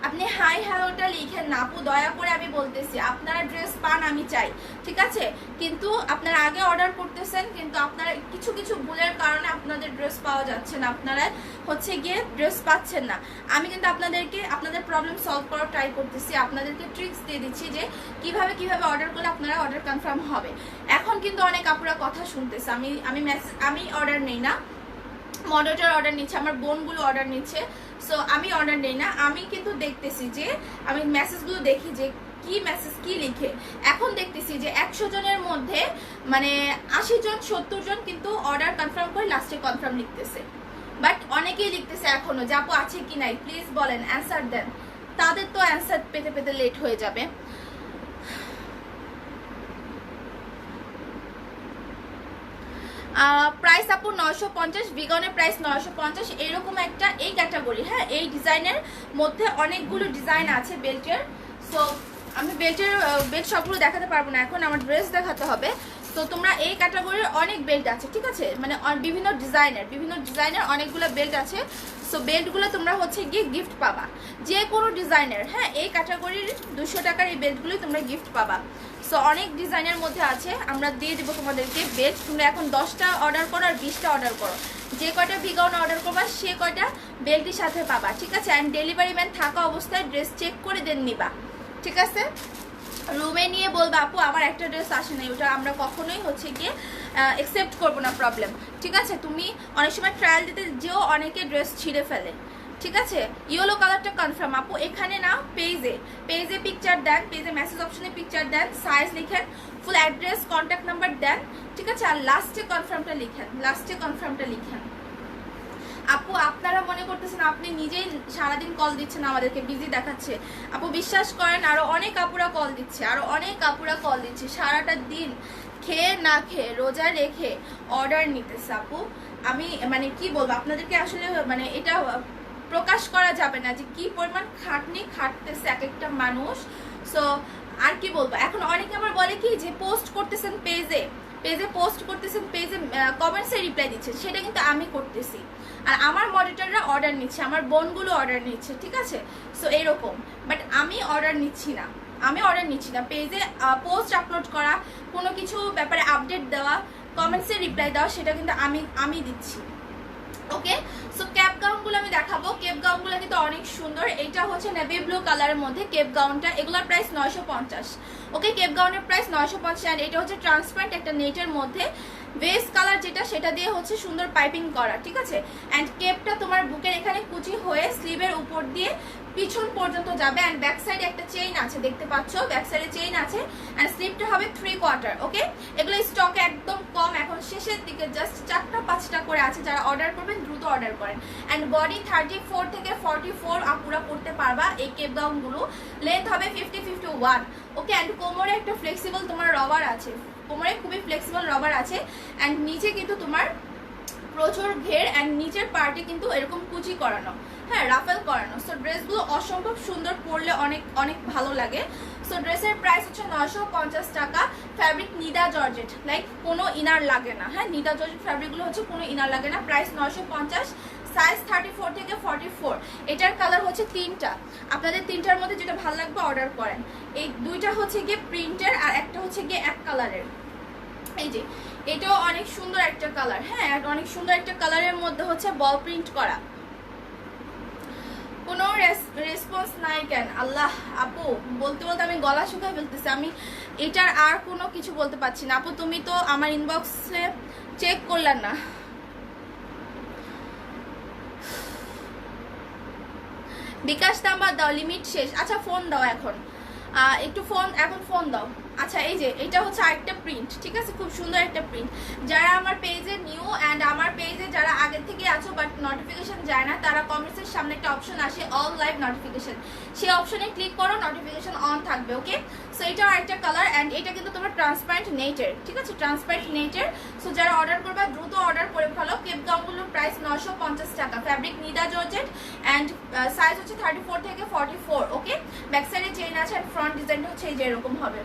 [SPEAKER 1] আপনি হাই হ্যালোটা লিখেন না আপু, দয়া করে আমি বলতেছি, আপনারা ড্রেস পান আমি চাই, ঠিক আছে, কিন্তু আপনারা আগে অর্ডার করতেছেন, কিন্তু আপনারা কিছু কিছু ভুলের কারণে আপনাদের ড্রেস পাওয়া যাচ্ছে না, আপনারা হচ্ছে গিয়ে ড্রেস পাচ্ছেন না। আমি কিন্তু আপনাদেরকে আপনাদের প্রবলেম সলভ করার ট্রাই করতেছি, আপনাদেরকে ট্রিক্স দিয়ে দিচ্ছি যে কিভাবে অর্ডার করলে আপনারা অর্ডার কনফার্ম হবে। এখন কিন্তু অনেক আপুরা কথা শুনতেছে, আমি অর্ডার নেই না, মডারেটর অর্ডার নিচ্ছে, আমার বোনগুলো অর্ডার নিচ্ছে, সো আমি অর্ডার নেই না। আমি কিন্তু দেখতেছি যে আমি মেসেজগুলো দেখি যে কি মেসেজ কি লিখে। এখন দেখতেছি যে 100 জনের মধ্যে মানে 80 জন 70 জন কিন্তু অর্ডার কনফার্ম করে লাস্টে কনফার্ম লিখতেছে, বাট অনেকেই লিখতেছে এখনো যে আপু আছে কি নাই প্লিজ বলেন, অ্যান্সার দেন। তাদের তো অ্যান্সার পেতে পেতে লেট হয়ে যাবে। প্রাইস আপু 950, ভিগনের প্রাইস 950। এইরকম একটা এই ক্যাটাগরি, হ্যাঁ, এই ডিজাইনের মধ্যে অনেকগুলো ডিজাইন আছে বেল্টের। সো আমি বেল্ট সবগুলো দেখাতে পারবো না, এখন আমার ড্রেস দেখাতে হবে। তো তোমরা এই ক্যাটাগরির অনেক বেল্ট আছে, ঠিক আছে, মানে বিভিন্ন ডিজাইনের অনেকগুলো বেল্ট আছে। সো বেল্টগুলো তোমরা হচ্ছে গিয়ে গিফট পাবা, যে কোনো ডিজাইনের, হ্যাঁ, এই ক্যাটাগরির 200 টাকার এই বেল্টগুলোই তোমরা গিফট পাবা। সো অনেক ডিজাইনের মধ্যে আছে, আমরা দিয়ে দেবো তোমাদেরকে বেল্ট। তোমরা এখন 10টা অর্ডার করো আর 20টা অর্ডার করো, যে কয়টা ভিগাউন অর্ডার করবা সে কয়টা বেল্টের সাথে পাবা, ঠিক আছে। অ্যান্ড ডেলিভারি ম্যান থাকা অবস্থায় ড্রেস চেক করে দেন নিবা, ঠিক আছে। রুমে নিয়ে বলবা আপু আমার একটা ড্রেস আসে নাই, ওটা আমরা কখনোই হচ্ছে গিয়ে অ্যাকসেপ্ট করবো না, প্রবলেম, ঠিক আছে। তুমি অনেক সময় ট্রায়াল দিতে যেও অনেকে ড্রেস ছিঁড়ে ফেলে, ঠিক আছে। ইয়েলো কালারটা কনফার্ম আপু, এখানে না পেজে পিকচার দেন, পেজে মেসেজ অপশনে পিকচার দেন, সাইজ লিখেন, ফুল অ্যাড্রেস কন্ট্যাক্ট নাম্বার দেন, ঠিক আছে, আর লাস্টে কনফার্মটা লিখেন। আপু আপনারা মনে করতেছেন আপনি নিজেই সারাদিন কল দিচ্ছেন, আমাদেরকে বিজি দেখাচ্ছে। আপু বিশ্বাস করেন আরো অনেক আপুরা কল দিচ্ছে, সারাটা দিন খেয়ে না খেয়ে রোজা রেখে অর্ডার নিতেছে। আপু আমি মানে কি বলবো আপনাদেরকে, আসলে মানে এটা প্রকাশ করা যাবে না যে কি পরিমাণ খাটতেছে এক একটা মানুষ। সো আর কি বলবো, এখন অনেকে আমার বলে কি যে পোস্ট করতেছেন পেজে কমেন্টসে রিপ্লাই দিচ্ছে, সেটা কিন্তু আমি করতেছি, আর আমার মডারেটররা অর্ডার নিচ্ছে, আমার বোনগুলো অর্ডার নিচ্ছে, ঠিক আছে। সো এরকম, বাট আমি অর্ডার নিচ্ছি না পেজে পোস্ট আপলোড করা, কোনো কিছু ব্যাপারে আপডেট দেওয়া, কমেন্টসে রিপ্লাই দেওয়া, সেটা কিন্তু আমি দিচ্ছি, ওকে। সো ক্যাপ গাউনগুলো আমি দেখাবো, ক্যাপ গাউনগুলো কিন্তু অনেক সুন্দর। এটা হচ্ছে নেভি ব্লু কালারের মধ্যে ক্যাপ গাউনটা, এগুলোর প্রাইস 950, ওকে। ক্যাপ গাউনের প্রাইস 950, আর এটা হচ্ছে ট্রান্সপারেন্ট একটা নেটের মধ্যে, বেস কালার যেটা সেটা দিয়ে হচ্ছে সুন্দর পাইপিং করা, ঠিক আছে। অ্যান্ড কেপটা তোমার বুকের এখানে কুচি হয়ে স্লিভের উপর দিয়ে পিছন পর্যন্ত যাবে, অ্যান্ড ব্যাক সাইডে একটা চেইন আছে, দেখতে পাচ্ছ ব্যাক সাইডে চেইন আছে, অ্যান্ড স্লিভটা হবে 3/4, ওকে। এগুলো স্টকে একদম কম, এখন শেষের দিকে জাস্ট 4টা 5টা করে আছে, যারা অর্ডার করবেন দ্রুত অর্ডার করেন। অ্যান্ড বডি 34 থেকে 44 আপুরা পড়তে পারবা এই কেপ গাউনগুলো, লেন্থ হবে 50-51, ওকে। অ্যান্ড কোমরে একটা ফ্লেক্সিবল তোমার রবার আছে, কোমরে খুবই ফ্লেক্সিবল রবার আছে, অ্যান্ড নিচে কিন্তু তোমার প্রচুর ঘের, অ্যান্ড নিচের পার্টে কিন্তু এরকম কুচি করানো, হ্যাঁ, রাফেল করানো। সো ড্রেসগুলো অসম্ভব সুন্দর, পরলে অনেক অনেক ভালো লাগে। সো ড্রেসের প্রাইস হচ্ছে 950 টাকা। ফ্যাব্রিক নিদা জর্জেট, লাইক কোনো ইনার লাগে না, হ্যাঁ, নিদা জর্জেট ফ্যাব্রিকগুলো হচ্ছে কোনো ইনার লাগে না। প্রাইস 950, সাইজ 34 থেকে 44। এটার কালার হচ্ছে 3টা, আপনাদের 3টার মধ্যে যেটা ভালো লাগবে অর্ডার করেন। এই 2টা হচ্ছে গিয়ে প্রিন্টের, আর একটা হচ্ছে গিয়ে এক কালারের। এই যে এটাও অনেক সুন্দর একটা কালার, হ্যাঁ, অনেক সুন্দর একটা কালারের মধ্যে হচ্ছে বল প্রিন্ট করা। কোনো রেসপন্স নাই কেন আল্লাহ। আপু বলতে আমি গলা শুকায় ফেলতেছি, আমি এটার আর কোনো কিছু বলতে পারছি না। আপু তুমি তো আমার ইনবক্সে চেক করলেন না। বিকাশ নাম্বার দাও, লিমিট শেষ। আচ্ছা ফোন দাও এখন, একটু ফোন দাও। আচ্ছা এই যে এটা হচ্ছে আরেকটা প্রিন্ট, ঠিক আছে, খুব সুন্দর একটা প্রিন্ট। যারা আমার পেজে নিউ অ্যান্ড আমার পেজে যারা আগের থেকে আছো বাট নোটিফিকেশন যায় না, তারা কমেন্টসের সামনে একটা অপশন আসে অল লাইভ নোটিফিকেশন, সেই অপশনে ক্লিক করো, নোটিফিকেশন অন থাকবে, ওকে। সো এটাও আরেকটা কালার, অ্যান্ড এটা কিন্তু তোমার ট্রান্সপারেন্ট নেটের, ঠিক আছে, ট্রান্সপারেন্ট নেটের। সো যারা অর্ডার করবা দ্রুত অর্ডার করে ফেলো। কেপ গাউনগুলোর প্রাইস 950 টাকা। Fabric Nida georgette, and size হচ্ছে 34 থেকে 44, ওকে। ব্যাক সাইডে চেইন আছে, অ্যান্ড ফ্রন্ট ডিজাইনটা হচ্ছে এই যে এরকম হবে।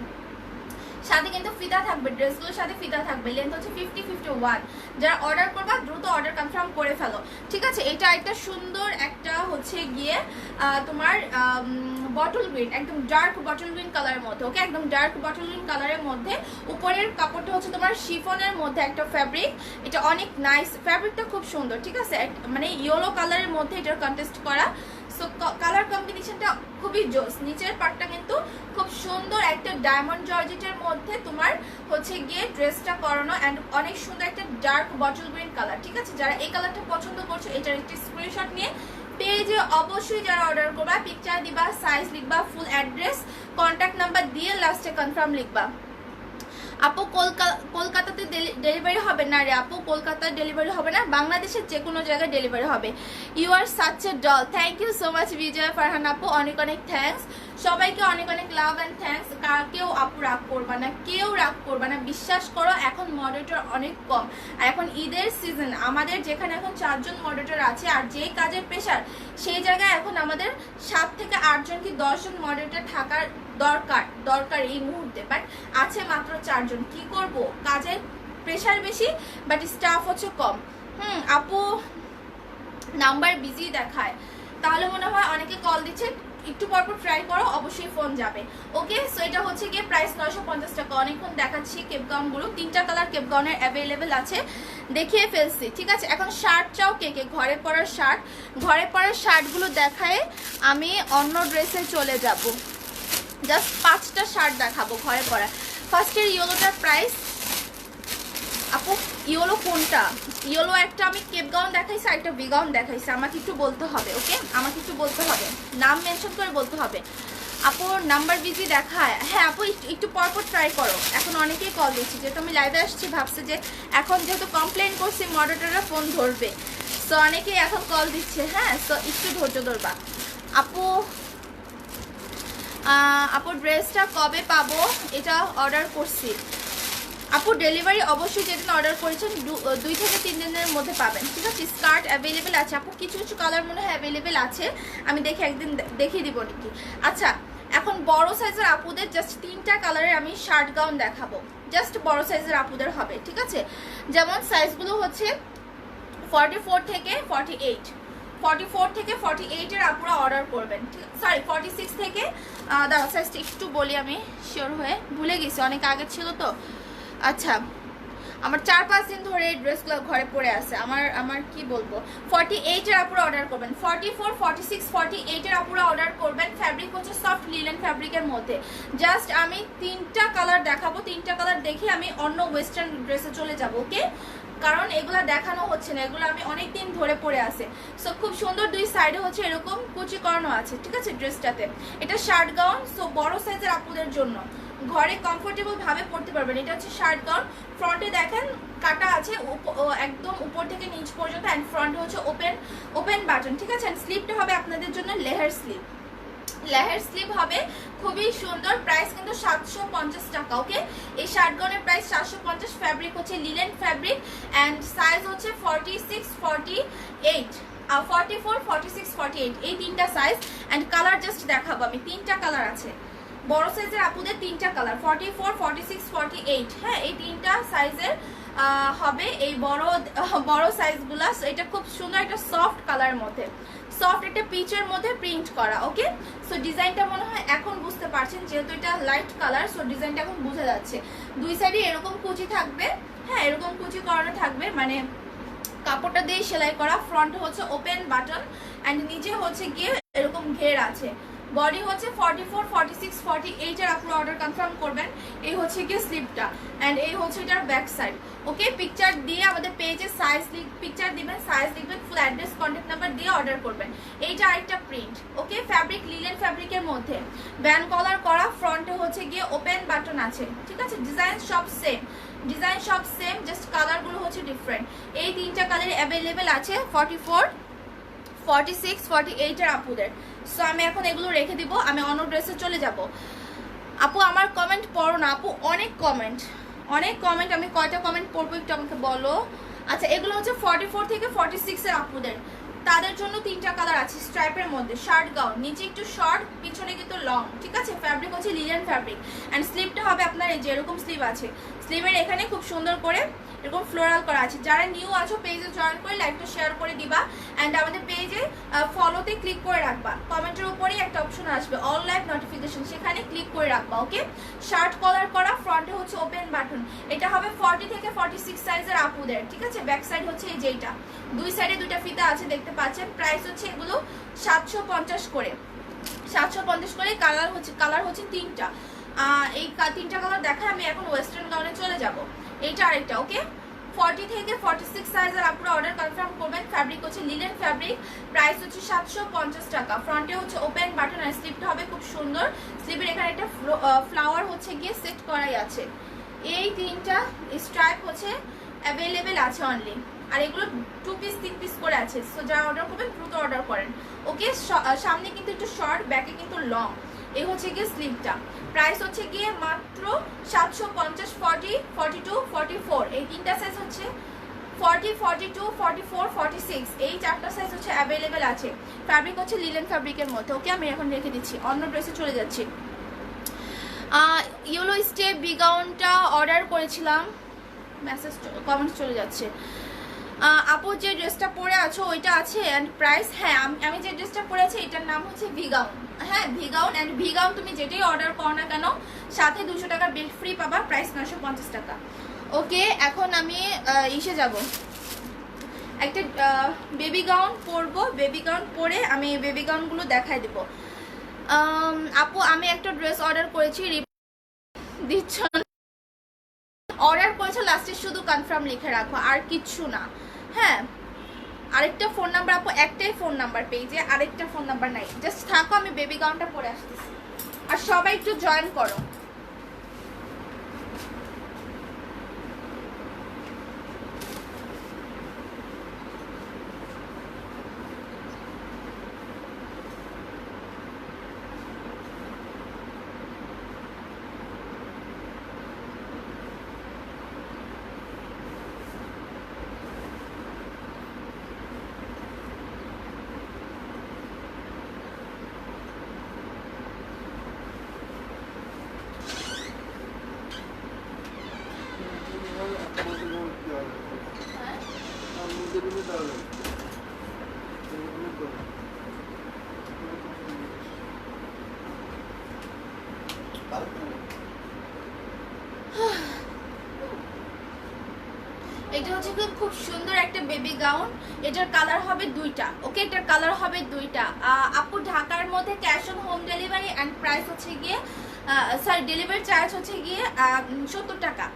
[SPEAKER 1] সাথে কিন্তু ফিতা থাকবে, ড্রেসগুলোর সাথে ফিতা থাকবে। লেন্থ হচ্ছে 50-51। যারা অর্ডার করবা দ্রুত অর্ডার কনফার্ম করে ফেলো, ঠিক আছে। এটা একটা সুন্দর একটা হচ্ছে গিয়ে তোমার বটল গ্রিন, একদম ডার্ক বটল গ্রিন কালারের মধ্যে, ওকে, একদম ডার্ক বটল গ্রিন কালারের মধ্যে। উপরের কাপড়টা হচ্ছে তোমার শিফনের মধ্যে একটা ফ্যাব্রিক, এটা অনেক নাইস, ফ্যাব্রিকটা খুব সুন্দর, ঠিক আছে। মানে ইয়েলো কালারের মধ্যে এটার কন্টেস্ট করা, সো কালার কম্বিনেশনটা খুবই জোস। নিচের পার্টটা কিন্তু খুব সুন্দর একটা ডায়মন্ড জর্জেটের মধ্যে তোমার হচ্ছে গিয়ে ড্রেসটা করানো, অ্যান্ড অনেক সুন্দর একটা ডার্ক বটল গ্রিন কালার, ঠিক আছে। যারা এই কালারটা পছন্দ করছো এটার একটি স্ক্রিনশট নিয়ে পেজে অবশ্যই যারা অর্ডার করবা পিকচার দিবা, সাইজ লিখবা, ফুল অ্যাড্রেস, কন্ট্যাক্ট নাম্বার দিয়ে লাস্টে কনফার্ম লিখবা। আপু কলকাতাতে ডেলিভারি হবে না রে আপু, কলকাতার ডেলিভারি হবে না, বাংলাদেশের যে কোনো জায়গায় ডেলিভারি হবে। You are such a doll, thank you so much Bijoy Farhan আপু, অনেক অনেক থ্যাঙ্কস। সবাইকে অনেক অনেক লাভ অ্যান্ড থ্যাঙ্কস। কেউ আপু রাগ করবা না, কেউ রাগ করবা না, বিশ্বাস করো এখন মডারেটর অনেক কম, আর এখন ঈদের সিজন, আমাদের যেখানে এখন 4 জন মডারেটর আছে, আর যেই কাজের প্রেশার সেই জায়গায় এখন আমাদের 7 থেকে 8 জন কি 10 জন মডারেটর থাকার দরকার এই মুহূর্তে, বাট আছে মাত্র 4 জন। কি করব, কাজের প্রেশার বেশি বাট স্টাফ হচ্ছে কম। আপু নাম্বার বিজি দেখায়, তাহলে মনে হয় অনেকে কল দিচ্ছে, একটু পরপর ট্রাই করো, অবশ্যই ফোন যাবে, ওকে। সো এটা হচ্ছে গিয়ে প্রাইস 950 টাকা। অনেকক্ষণ দেখাচ্ছি কেপগাউনগুলো, 3টা কালার কেপগাউনের অ্যাভেলেবেল আছে, দেখিয়ে ফেলছি, ঠিক আছে। এখন শার্ট চাও কে কে, ঘরে পরার শার্ট, ঘরে পরার শার্টগুলো দেখায় আমি অন্য ড্রেসে চলে যাব। জাস্ট 5টা শার্ট দেখাবো ঘরে পরা। ফার্স্টের ইয়েলোটার প্রাইস, আপু ইয়েলো কোনটা? ইয়েলো একটা আমি কেপ গাউন দেখাইছি, আর একটা ভি গাউন দেখাইছি, আমাকে একটু বলতে হবে, ওকে, আমাকে একটু বলতে হবে, নাম মেনশন করে বলতে হবে। আপু নাম্বার বিজি দেখায়, হ্যাঁ আপু একটু পরপর ট্রাই করো। এখন অনেকেই কল দিচ্ছি, যেহেতু আমি লাইভে আসছি ভাবছে যে এখন যেহেতু কমপ্লেন করছি মডারেটররা ফোন ধরবে, সো অনেকেই এখন কল দিচ্ছে, হ্যাঁ, সো একটু ধৈর্য ধরবা। আপু ড্রেসটা কবে পাবো? এটা অর্ডার করছি আপু, ডেলিভারি অবশ্যই যেদিন অর্ডার করেছেন 2 থেকে 3 দিনের মধ্যে পাবেন, ঠিক আছে। স্কার্ট অ্যাভেলেবেল আছে আপু, কিছু কিছু কালার মনে হয় অ্যাভেলেবেল আছে, আমি দেখে একদিন দেখিয়ে দিব নাকি। আচ্ছা এখন বড় সাইজের আপুদের জাস্ট 3টা কালারের আমি শার্ট গাউন দেখাবো, জাস্ট বড় সাইজের আপুদের হবে, ঠিক আছে। যেমন সাইজগুলো হচ্ছে 44 থেকে 48, 44 থেকে 48 এর আপুরা অর্ডার করবেন, ঠিক, সরি 46 থেকে, দাঁড়াও সাইজটা একটু বলি, আমি শিওর হয়ে ভুলে গেছি, অনেক আগে ছিল তো। আচ্ছা আমার 4-5 দিন ধরে এই ড্রেসগুলো ঘরে পরে আছে, আমার কি বলবো, 48 এর আপুরা অর্ডার করবেন, 44, 46, 48 এর আপুরা অর্ডার করবেন। ফ্যাব্রিক হচ্ছে সফট লিনেন ফ্যাব্রিকের মধ্যে। জাস্ট আমি 3টা কালার দেখাবো, 3টা কালার দেখে আমি অন্য ওয়েস্টার্ন ড্রেসে চলে যাব, ওকে, কারণ এগুলা দেখানো হচ্ছে না, এগুলো আমি অনেক দিন ধরে পরে আছে। সো খুব সুন্দর, 2 সাইডে হচ্ছে এরকম কুচি করানো আছে, ঠিক আছে ড্রেসটাতে। এটা শার্ট গাউন, সো বড় সাইজের আপুদের জন্য, ঘরে কমফোর্টেবল ভাবে পড়তে পারবেন। এটা হচ্ছে শার্ট গাউন, ফ্রন্টে দেখেন কাটা আছে একদম উপর থেকে নিচ পর্যন্ত, এন্ড ফ্রন্টে হচ্ছে ওপেন বাটন, ঠিক আছে। স্লিপটা হবে আপনাদের জন্য লেহার স্লিভ হবে, খুবই সুন্দর। প্রাইস কিন্তু 750 টাকা, ওকে। এই শার্ট গাউনের প্রাইস 750। ফ্যাব্রিক হচ্ছে লিনেন ফ্যাব্রিক, অ্যান্ড সাইজ হচ্ছে 46, 48, 44, 46, 48, এই 3টা সাইজ। অ্যান্ড কালার জাস্ট দেখাবো আমি, 3টা কালার আছে, বড় সাইজের আপুদের 3টা কালার, 44, 46, 48, হ্যাঁ, এই 3টা সাইজের হবে এই বড় সাইজগুলা। এটা খুব সুন্দর একটা সফট কালার মধ্যে, সফট একটা পিচের মধ্যে প্রিন্ট করা, ওকে। সো ডিজাইনটা মনে হয় এখন বুঝতে পারছেন, যেহেতু এটা লাইট কালার, সো ডিজাইনটা এখন বোঝা যাচ্ছে। 2 সাইডে এরকম কুচি থাকবে, হ্যাঁ, এরকম কুচি করানো থাকবে, মানে কাপড়টা দিয়ে সেলাই করা। ফ্রন্ট হচ্ছে ওপেন বাটন, অ্যান্ড নিচে হচ্ছে গিয়ে এরকম ঘের আছে। বডি হচ্ছে 44, 46, 48 এর আপনারা অর্ডার কনফার্ম করবেন। এই হচ্ছে গিয়ে স্লিপটা, অ্যান্ড এই হচ্ছে এটার ব্যাক সাইড, ওকে। পিকচার দিয়ে আমাদের পেজে পিকচার দিবেন, সাইজ লিখবেন, ফুল অ্যাড্রেস, কন্ট্যাক্ট নাম্বার দিয়ে অর্ডার করবেন। এইটা আরেকটা প্রিন্ট, ওকে। ফ্যাব্রিক লিনেন ফ্যাব্রিকের মধ্যে, ব্যান্ড কলার করা, ফ্রন্টে হচ্ছে গিয়ে ওপেন বাটন আছে, ঠিক আছে। ডিজাইন সব সেম, জাস্ট কালারগুলো হচ্ছে ডিফারেন্ট। এই 3টা কালার অ্যাভেলেবেল আছে 44, 46, 48 এর আপুদের। সো আমি এখন এগুলো রেখে দিব, আমি অন্য ড্রেসে চলে যাব। আপু আমার কমেন্ট পড়ো না আপু, অনেক কমেন্ট, আমি কয়টা কমেন্ট পড়বো একটু আমাকে বলো। আচ্ছা এগুলো হচ্ছে 44 থেকে 46 এর আপুদের, তাদের জন্য 3টা কালার আছে স্ট্রাইপের মধ্যে, শার্ট গাউন, নিচে একটু শর্ট, পিছনে কিন্তু লং, ঠিক আছে। ফ্যাব্রিক হচ্ছে লিনেন ফ্যাব্রিক, অ্যান্ড স্লিভটা হবে আপনার এই যে এরকম স্লিভ আছে, স্লিভের এখানে খুব সুন্দর করে এরকম ফ্লোরাল করা আছে। যারা নিউ আছো পেজে জয়েন করে লাইভটা শেয়ার করে দিবা, অ্যান্ড আমাদের পেজে ফলোতে ক্লিক করে রাখবা। কমেন্টের উপরেই একটা অপশন আসবে অল লাইভ নোটিফিকেশন, সেখানে ক্লিক করে রাখবা, ওকে। শার্ট কলার করা, ফ্রন্টে হচ্ছে ওপেন বাটন। এটা হবে 40 থেকে 46 সাইজের আপুদের, ঠিক আছে। ব্যাক সাইড হচ্ছে এই যেটা, দুই সাইডে দুইটা ফিতা আছে দেখতে পাচ্ছেন। প্রাইস হচ্ছে এগুলো 750 করে, 750 করে। কালার হচ্ছে 3টা। এই 3টা কালার দেখায়, আমি এখন ওয়েস্টার্ন গাউনে চলে যাব। এইটা আরেকটা, ওকে। 40 থেকে 46 সাইজের আপনারা অর্ডার কনফার্ম করবেন। ফ্যাব্রিক হচ্ছে লিনেন ফ্যাব্রিক, প্রাইস হচ্ছে 750 টাকা। ফ্রন্টে হচ্ছে ওপেন বাটন, আর স্লিভটা হবে খুব সুন্দর। স্লিভের এখানে একটা ফ্লাওয়ার হচ্ছে গিয়ে সেট করাই আছে। এই 3টা স্ট্রাইপ হচ্ছে অ্যাভেলেবেল আছে অনলি, আর এগুলো 2 পিস 3 পিস করে আছে। সো যারা অর্ডার করবেন দ্রুত অর্ডার করেন, ওকে। সামনে কিন্তু একটু শর্ট, ব্যাকে কিন্তু লং। এই হচ্ছে গিয়ে স্লিভটা। প্রাইস হচ্ছে গিয়ে মাত্র 750, 40, 42, 44। এই 3টা সাইজ হচ্ছে 40, 42, 44, 46। এই 4টা সাইজ হচ্ছে অ্যাভেলেবেল আছে। ফ্যাব্রিক হচ্ছে লিনেন ফ্যাব্রিকের মধ্যে, ওকে। আমি এখন রেখে দিচ্ছি, অন্য ড্রেসে চলে যাচ্ছি। ইয়েলো স্টেপ বি গাউনটা অর্ডার করেছিলাম, মেসেজ কমেন্টস চলে যাচ্ছে। আপু যে ড্রেসটা পরে আছো ওইটা আছে অ্যান্ড প্রাইস, হ্যাঁ আমি যে ড্রেসটা পরে আছি এটার নাম হচ্ছে ভি গাউন, হ্যাঁ V gown. And V gown তুমি যেটাই অর্ডার করো না কেন সাথে 200 টাকার বিল ফ্রি পাবা, প্রাইস 950 টাকা, ওকে। এখন আমি ইসে যাব, একটা বেবি গাউন পরবো। বেবি গাউন পরে আমি বেবি গাউনগুলো দেখাই দেব। আপু আমি একটা ড্রেস অর্ডার করেছি, দিচ্ছ অর্ডার করেছো লাস্টে শুধু কনফার্ম লিখে রাখো, আর কিচ্ছু না, হ্যাঁ। আরেকটা ফোন নাম্বার আপু, একটাই ফোন নাম্বার পেজে, আরেকটা ফোন নাম্বার নাই। জাস্ট থাকো, আমি বেবি গাউনটা পরে আসতেছি, আর সবাই একটু জয়েন করো। এটা হচ্ছে খুব সুন্দর একটা বেবি গাউন, এটার কালার হবে 2টা, ওকে। এটার কালার হবে 2টা। আপু ঢাকার মধ্যে cash on home delivery and price হচ্ছে গিয়ে সরি ডেলিভারি চার্জ হচ্ছে গিয়ে 70 টাকা,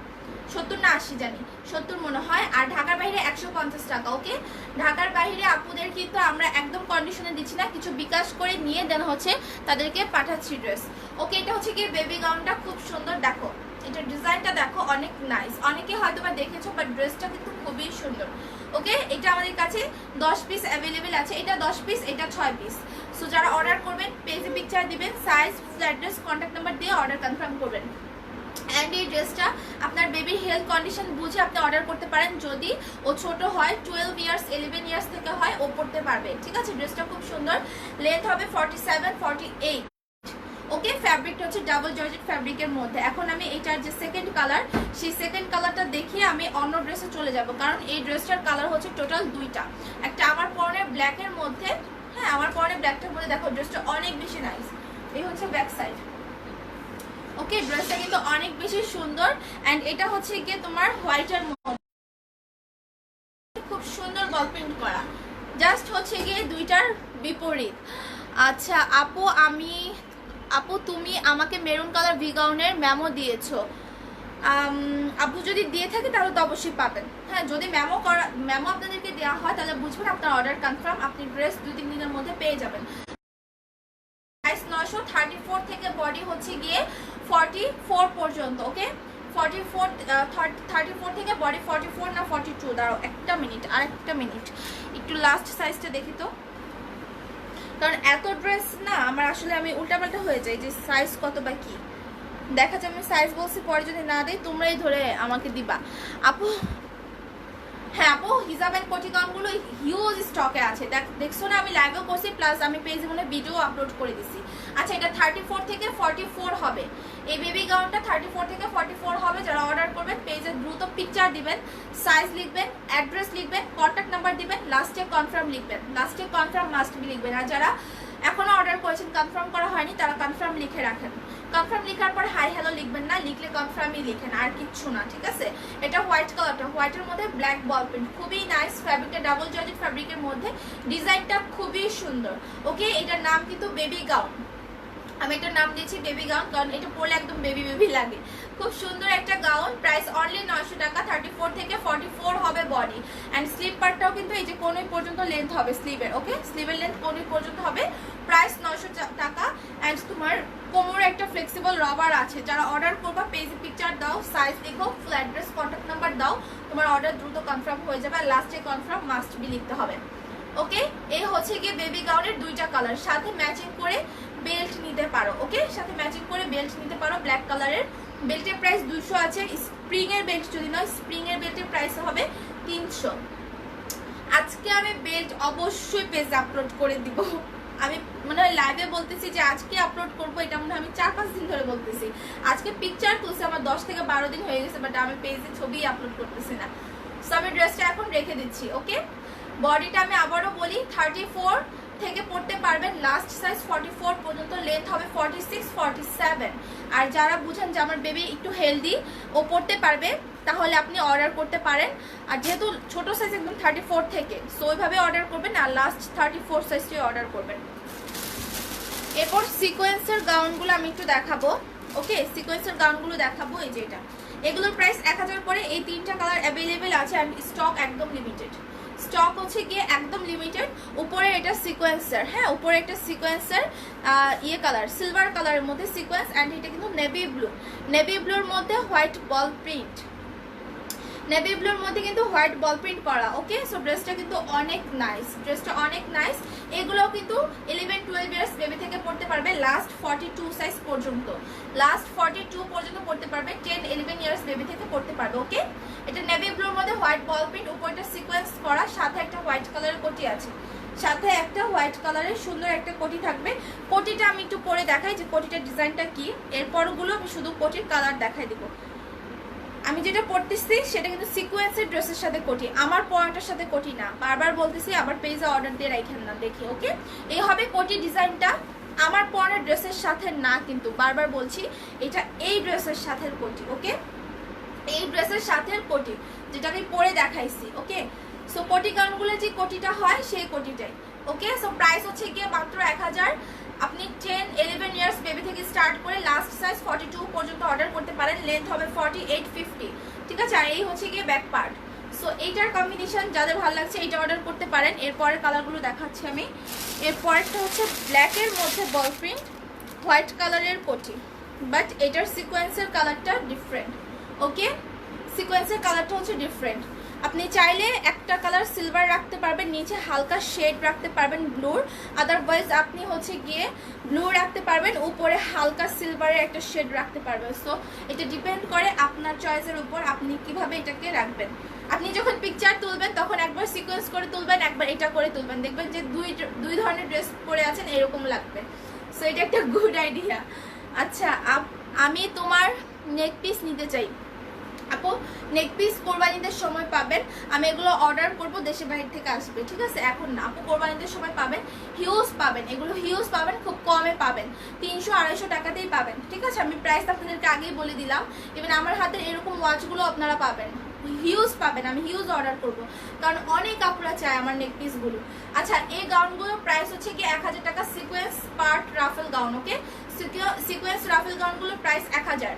[SPEAKER 1] 70 না 80 জানি, 70 মনে হয়। আর ঢাকার বাইরে 150 টাকা, ওকে। ঢাকার বাইরে আপুদের কিন্তু আমরা একদম কন্ডিশনে দিচ্ছি না, কিছু বিকাশ করে নিয়ে দেন হচ্ছে তাদেরকে পাঠাচ্ছি ড্রেস, ওকে। এটা হচ্ছে গিয়ে বেবি গাউনটা খুব সুন্দর, দেখো এটা ডিজাইনটা দেখো, অনেক নাইস। অনেকে হয়তো বা দেখেছো, বাট ড্রেসটা কিন্তু খুবই সুন্দর, ওকে। এটা আমাদের কাছে 10 পিস অ্যাভেলেবেল আছে, এটা 10 পিস, এটা 6 পিস। সো যারা অর্ডার করবেন পেজে পিকচার দিবেন, সাইজ, অ্যাড্রেস, কন্ট্যাক্ট নাম্বার দিয়ে অর্ডার কনফার্ম করবেন। অ্যান্ড এই ড্রেসটা আপনার বেবির হেলথ কন্ডিশন বুঝে আপনি অর্ডার করতে পারেন। যদি ও ছোট হয় 12 ইয়ার্স 11 ইয়ার্স থেকে হয় ও পড়তে পারবে, ঠিক আছে। ড্রেসটা খুব সুন্দর, লেন্থ হবে 47, 48, ওকে। ফ্যাব্রিকটা হচ্ছে ডাবল জর্জেট ফ্যাব্রিকের মধ্যে। এখন আমি এটার যে সেকেন্ড কালার, সেই সেকেন্ড কালারটা দেখিয়ে আমি অন্য ড্রেসে চলে যাব, কারণ এই ড্রেসটার কালার হচ্ছে টোটাল 2টা। একটা আমার পরনের ব্ল্যাকের মধ্যে, হ্যাঁ আমার পরনের ব্ল্যাকটার মধ্যে, দেখো ড্রেসটা অনেক বেশি নাইস। এই হচ্ছে ব্যাক সাইড, ওকে। ড্রেসটা কিন্তু অনেক বেশি সুন্দর। অ্যান্ড এটা হচ্ছে গিয়ে তোমার হোয়াইটের মধ্যে খুব সুন্দর গল প্রিন্ট করা, জাস্ট হচ্ছে গিয়ে 2টার বিপরীত। আচ্ছা আপু তুমি আমাকে মেরুন কালার ভি গাউনের মেমো দিয়েছো, আপু যদি দিয়ে থাকে তাহলে তো অবশ্যই পাবেন, হ্যাঁ। যদি মেমো আপনাদেরকে দেওয়া হয় তাহলে বুঝবেন আপনার অর্ডার কনফার্ম, আপনি ড্রেস 2-3 দিনের মধ্যে পেয়ে যাবেন। সাইজ 934 থেকে বডি হচ্ছে গিয়ে 44 পর্যন্ত, ওকে। 34 থেকে বডি 44 না 42, দাঁড়াও একটা মিনিট, আরেকটা মিনিট, একটু লাস্ট সাইজটা দেখি তো, কারণ এত ড্রেস না আমার আসলে আমি উল্টাপাল্টা হয়ে যাই যে সাইজ কত বা কি দেখা যায়। আমি সাইজ বলছি, পরে যদি না দেই তোমরাই ধরে আমাকে দিবা আপু। হ্যাঁ আপু, হিজাব এন্ড কোটি গাউনগুলো হিউজ স্টকে আছে, দেখছো না, আমি লাইভও করছি প্লাস আমি পেজে মনে ভিডিও আপলোড করে দিছি। আচ্ছা, এটা 34 থেকে 44 হবে, এই বেবি গাউনটা 34 থেকে 44 হবে। যারা অর্ডার করবেন পেজে দ্রুত পিকচার দিবেন, সাইজ লিখবেন, অ্যাড্রেস লিখবেন, কন্ট্যাক্ট নাম্বার দিবেন, লাস্টে কনফার্ম লিখবেন, লাস্টে কনফার্ম মাস্ট বি লিখবেন। আর যারা এখনো অর্ডার করেছেন কনফার্ম করা হয়নি তারা কনফার্ম লিখে রাখেন। কনফার্ম লিখার পর হাই হ্যালো লিখবেন না, লিখলে কনফার্মই লিখেন, আর কিচ্ছু না, ঠিক আছে। এটা হোয়াইট কালারটা, হোয়াইটের মধ্যে ব্ল্যাক বল প্রিন্ট, খুবই নাইস ফ্যাব্রিকটা, ডাবল জয়েন্টেড ফ্যাব্রিকের মধ্যে, ডিজাইনটা খুবই সুন্দর। ওকে, এটার নাম কিন্তু বেবি গাউন, আমি এটার নাম দিয়েছি বেবি গাউন, কারণ এটা পরলে একদম বেবি বেবি লাগে। খুব সুন্দর একটা গাউন, প্রাইস অনলি 900 টাকা। 34 থেকে 44 হবে বডি, অ্যান্ড স্লিভ পার্টটাও কিন্তু এই যে কোন পর্যন্ত লেন্থ হবে স্লিভের। ওকে, স্লিভের লেন্থ কোন পর্যন্ত হবে, প্রাইস 900 টাকা। অ্যান্ড তোমার কোমরে একটা ফ্লেক্সিবল রবার আছে। যারা অর্ডার করবা পেজে পিকচার দাও, সাইজ লিখো, ফুল অ্যাড্রেস, কন্ট্যাক্ট নাম্বার দাও, তোমার অর্ডার দ্রুত কনফার্ম হয়ে যাবে। আর লাস্টে কনফার্ম মাস্ট বি লিখতে হবে। ওকে, এই হচ্ছে গিয়ে বেবি গাউনের দুইটা কালার, সাথে ম্যাচিং করে বেল্ট নিতে পারো। ওকে, সাথে ম্যাচিং করে বেল্ট নিতে পারো ব্ল্যাক কালারের। বেল্টের প্রাইস 200 আছে, স্প্রিং এর বেল্ট যদি নয়, স্প্রিং এর বেল্টের প্রাইস হবে 300। আজকে আমি বেল্ট অবশ্যই পেজে আপলোড করে দিব। আমি মনে হয় লাইভে বলতেছি যে আজকে আপলোড করবো, এটা মনে হয় আমি 4-5 দিন ধরে বলতেছি। আজকে পিকচার তুলছে আমার 10 থেকে 12 দিন হয়ে গেছে, বাট আমি পেজে ছবি আপলোড করতেছি না। সো আমি ড্রেসটা এখন রেখে দিচ্ছি। ওকে, বডিটা আমি আবারও বলি 34 থেকে পড়তে পারবেন, লাস্ট সাইজ 44 পর্যন্ত, লেন্থ হবে 46, 47। আর যারা বুঝেন যে আমার বেবি একটু হেলদি, ও পড়তে পারবে, তাহলে আপনি অর্ডার করতে পারেন। আর যেহেতু ছোট সাইজ একদম 34 থেকে, সো ওইভাবে অর্ডার করবেন, আর লাস্ট 34 সাইজটি অর্ডার করবেন। এরপর সিকোয়েন্সের গাউনগুলো আমি একটু দেখাবো। ওকে, সিকোয়েন্সের গাউনগুলো দেখাবো। এই যে এটা, এগুলোর প্রাইস 1000 করে। এই 3টা কালার অ্যাভেলেবেল আছে, অ্যান্ড স্টক একদম লিমিটেড, স্টক হচ্ছে গিয়ে একদম লিমিটেড। উপরে এটা সিকোয়েন্সার, হ্যাঁ উপরে একটা সিকোয়েন্সার ইয়ে কালার, সিলভার কালারের মধ্যে সিকোয়েন্স, অ্যান্ড এটা কিন্তু নেভি ব্লু, নেভি ব্লুর মধ্যে হোয়াইট বল প্রিন্ট, নেভি ব্লুর মধ্যে কিন্তু হোয়াইট বল প্রিন্ট করা। ওকে, সো ড্রেসটা কিন্তু অনেক নাইস, ড্রেসটা অনেক নাইস। এগুলোও কিন্তু 11-12 ইয়ার্স বেবি থেকে পড়তে পারবে, লাস্ট 42 সাইজ পর্যন্ত, লাস্ট 42 পর্যন্ত পড়তে পারবে, 10-11 ইয়ার্স বেবি থেকে পড়তে পারবে। ওকে, এটা নেভি ব্লুর মধ্যে হোয়াইট বল প্রিন্ট, উপরটা সিকোয়েন্স করা, সাথে একটা হোয়াইট কালারের কোটি আছে, সাথে একটা হোয়াইট কালারের সুন্দর একটা কোটি থাকবে। কোটিটা আমি একটু পরে দেখাই যে কোটিটার ডিজাইনটা কি, এরপরগুলো আমি শুধু কোটির কালার দেখাই দিব। আমি যেটা পড়তেছি সেটা কিন্তু সিকোয়েন্সের ড্রেসের সাথে কোটি, আমার পরাটার সাথে কোটি না, বারবার বলতেছি, আবার পেজে অর্ডার দিয়ে রাখেন না দেখি। ওকে, এই হবে কোটি ডিজাইনটা, আমার পরার ড্রেসের সাথে না, কিন্তু বারবার বলছি এটা এই ড্রেসের সাথে কোটি। ওকে, এই ড্রেসের সাথে কোটি, যেটা আমি পরে দেখাইছি। ওকে, সো কোটি গাউনগুলো যে কোটিটা হয় সেই কোটিটাই। ওকে, সো প্রাইস হচ্ছে গিয়ে মাত্র 1000। আপনি 10-11 ইয়ার্স বেবি থেকে স্টার্ট করে লাস্ট সাইজ 42 পর্যন্ত অর্ডার করতে পারেন, লেন্থ হবে 48-50, ঠিক আছে। আর এই হচ্ছে গিয়ে ব্যাক পার্ট। সো এইটার কম্বিনেশন যাদের ভালো লাগছে এইটা অর্ডার করতে পারেন। এরপরের কালারগুলো দেখাচ্ছি আমি। এরপরেরটা হচ্ছে ব্ল্যাকের মধ্যে বল প্রিন্ট, হোয়াইট কালারের কোটি, বাট এটার সিকোয়েন্সের কালারটা ডিফারেন্ট। ওকে, সিকোয়েন্সের কালারটা হচ্ছে ডিফারেন্ট। আপনি চাইলে একটা কালার সিলভার রাখতে পারবেন, নিচে হালকা শেড রাখতে পারবেন ব্লুর, আদারওয়াইজ আপনি হচ্ছে গিয়ে ব্লু রাখতে পারবেন, উপরে হালকা সিলভারের একটা শেড রাখতে পারবেন। সো এটা ডিপেন্ড করে আপনার চয়েসের উপর, আপনি কিভাবে এটাকে রাখবেন। আপনি যখন পিকচার তুলবেন তখন একবার সিকোয়েন্স করে তুলবেন, একবার এটা করে তুলবেন, দেখবেন যে দুই ধরনের ড্রেস পরে আছেন এরকম লাগবে। সো এটা একটা গুড আইডিয়া। আচ্ছা, আমি তোমার নেক পিস নিতে চাই। আপু নেক পিস কোরবানিদের সময় পাবেন, আমি এগুলো অর্ডার করবো, দেশের বাইরে থেকে আসবে, ঠিক আছে, এখন না। আপু কোরবানিদের সময় পাবেন, হিউজ পাবেন, এগুলো হিউজ পাবেন, খুব কমে পাবেন, 300-250 টাকাতেই পাবেন, ঠিক আছে। আমি প্রাইস আপনাদেরকে আগেই বলে দিলাম। ইভেন আমার হাতে এরকম ওয়াচগুলো আপনারা পাবেন, হিউজ পাবেন। আমি হিউজ অর্ডার করবো, কারণ অনেক আপুরা চায় আমার নেক পিসগুলো। আচ্ছা, এই গাউনগুলোর প্রাইস হচ্ছে কি 1000 টাকা, sequence part ruffle gown. Okay, sequence ruffle গাউনগুলোর প্রাইস 1000।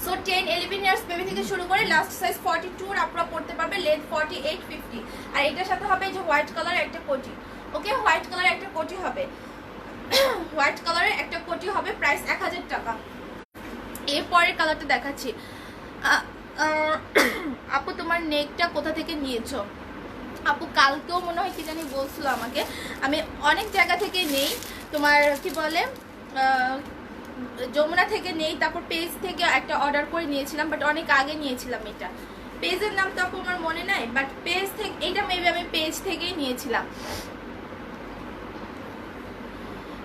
[SPEAKER 1] সো 10-11 ইয়ার্স বেবি থেকে শুরু করে লাস্ট সাইজ 42 আপনারা পড়তে পারবে, লেন্থ 48-50। আর এটার সাথে হবে যে হোয়াইট কালার একটা কোটি। ওকে, হোয়াইট কালার একটা কোটি হবে, হোয়াইট কালারের একটা কোটি হবে, প্রাইস 1000 টাকা। এরপরের কালারটা দেখাচ্ছি। আপু তোমার নেকটা কোথা থেকে নিয়েছো? আপু কালকেও মনে হয় কি জানি বলছিল আমাকে, আমি অনেক জায়গা থেকে নেই, তোমার কি বলে যমুনা থেকে নেই, তারপর পেজ থেকে একটা অর্ডার করে নিয়েছিলাম, বাট অনেক আগে নিয়েছিলাম এটা। পেজের নাম তো আপু আমার মনে নাই, বাট পেজ থেকে এটা মেবি আমি পেজ থেকেই নিয়েছিলাম।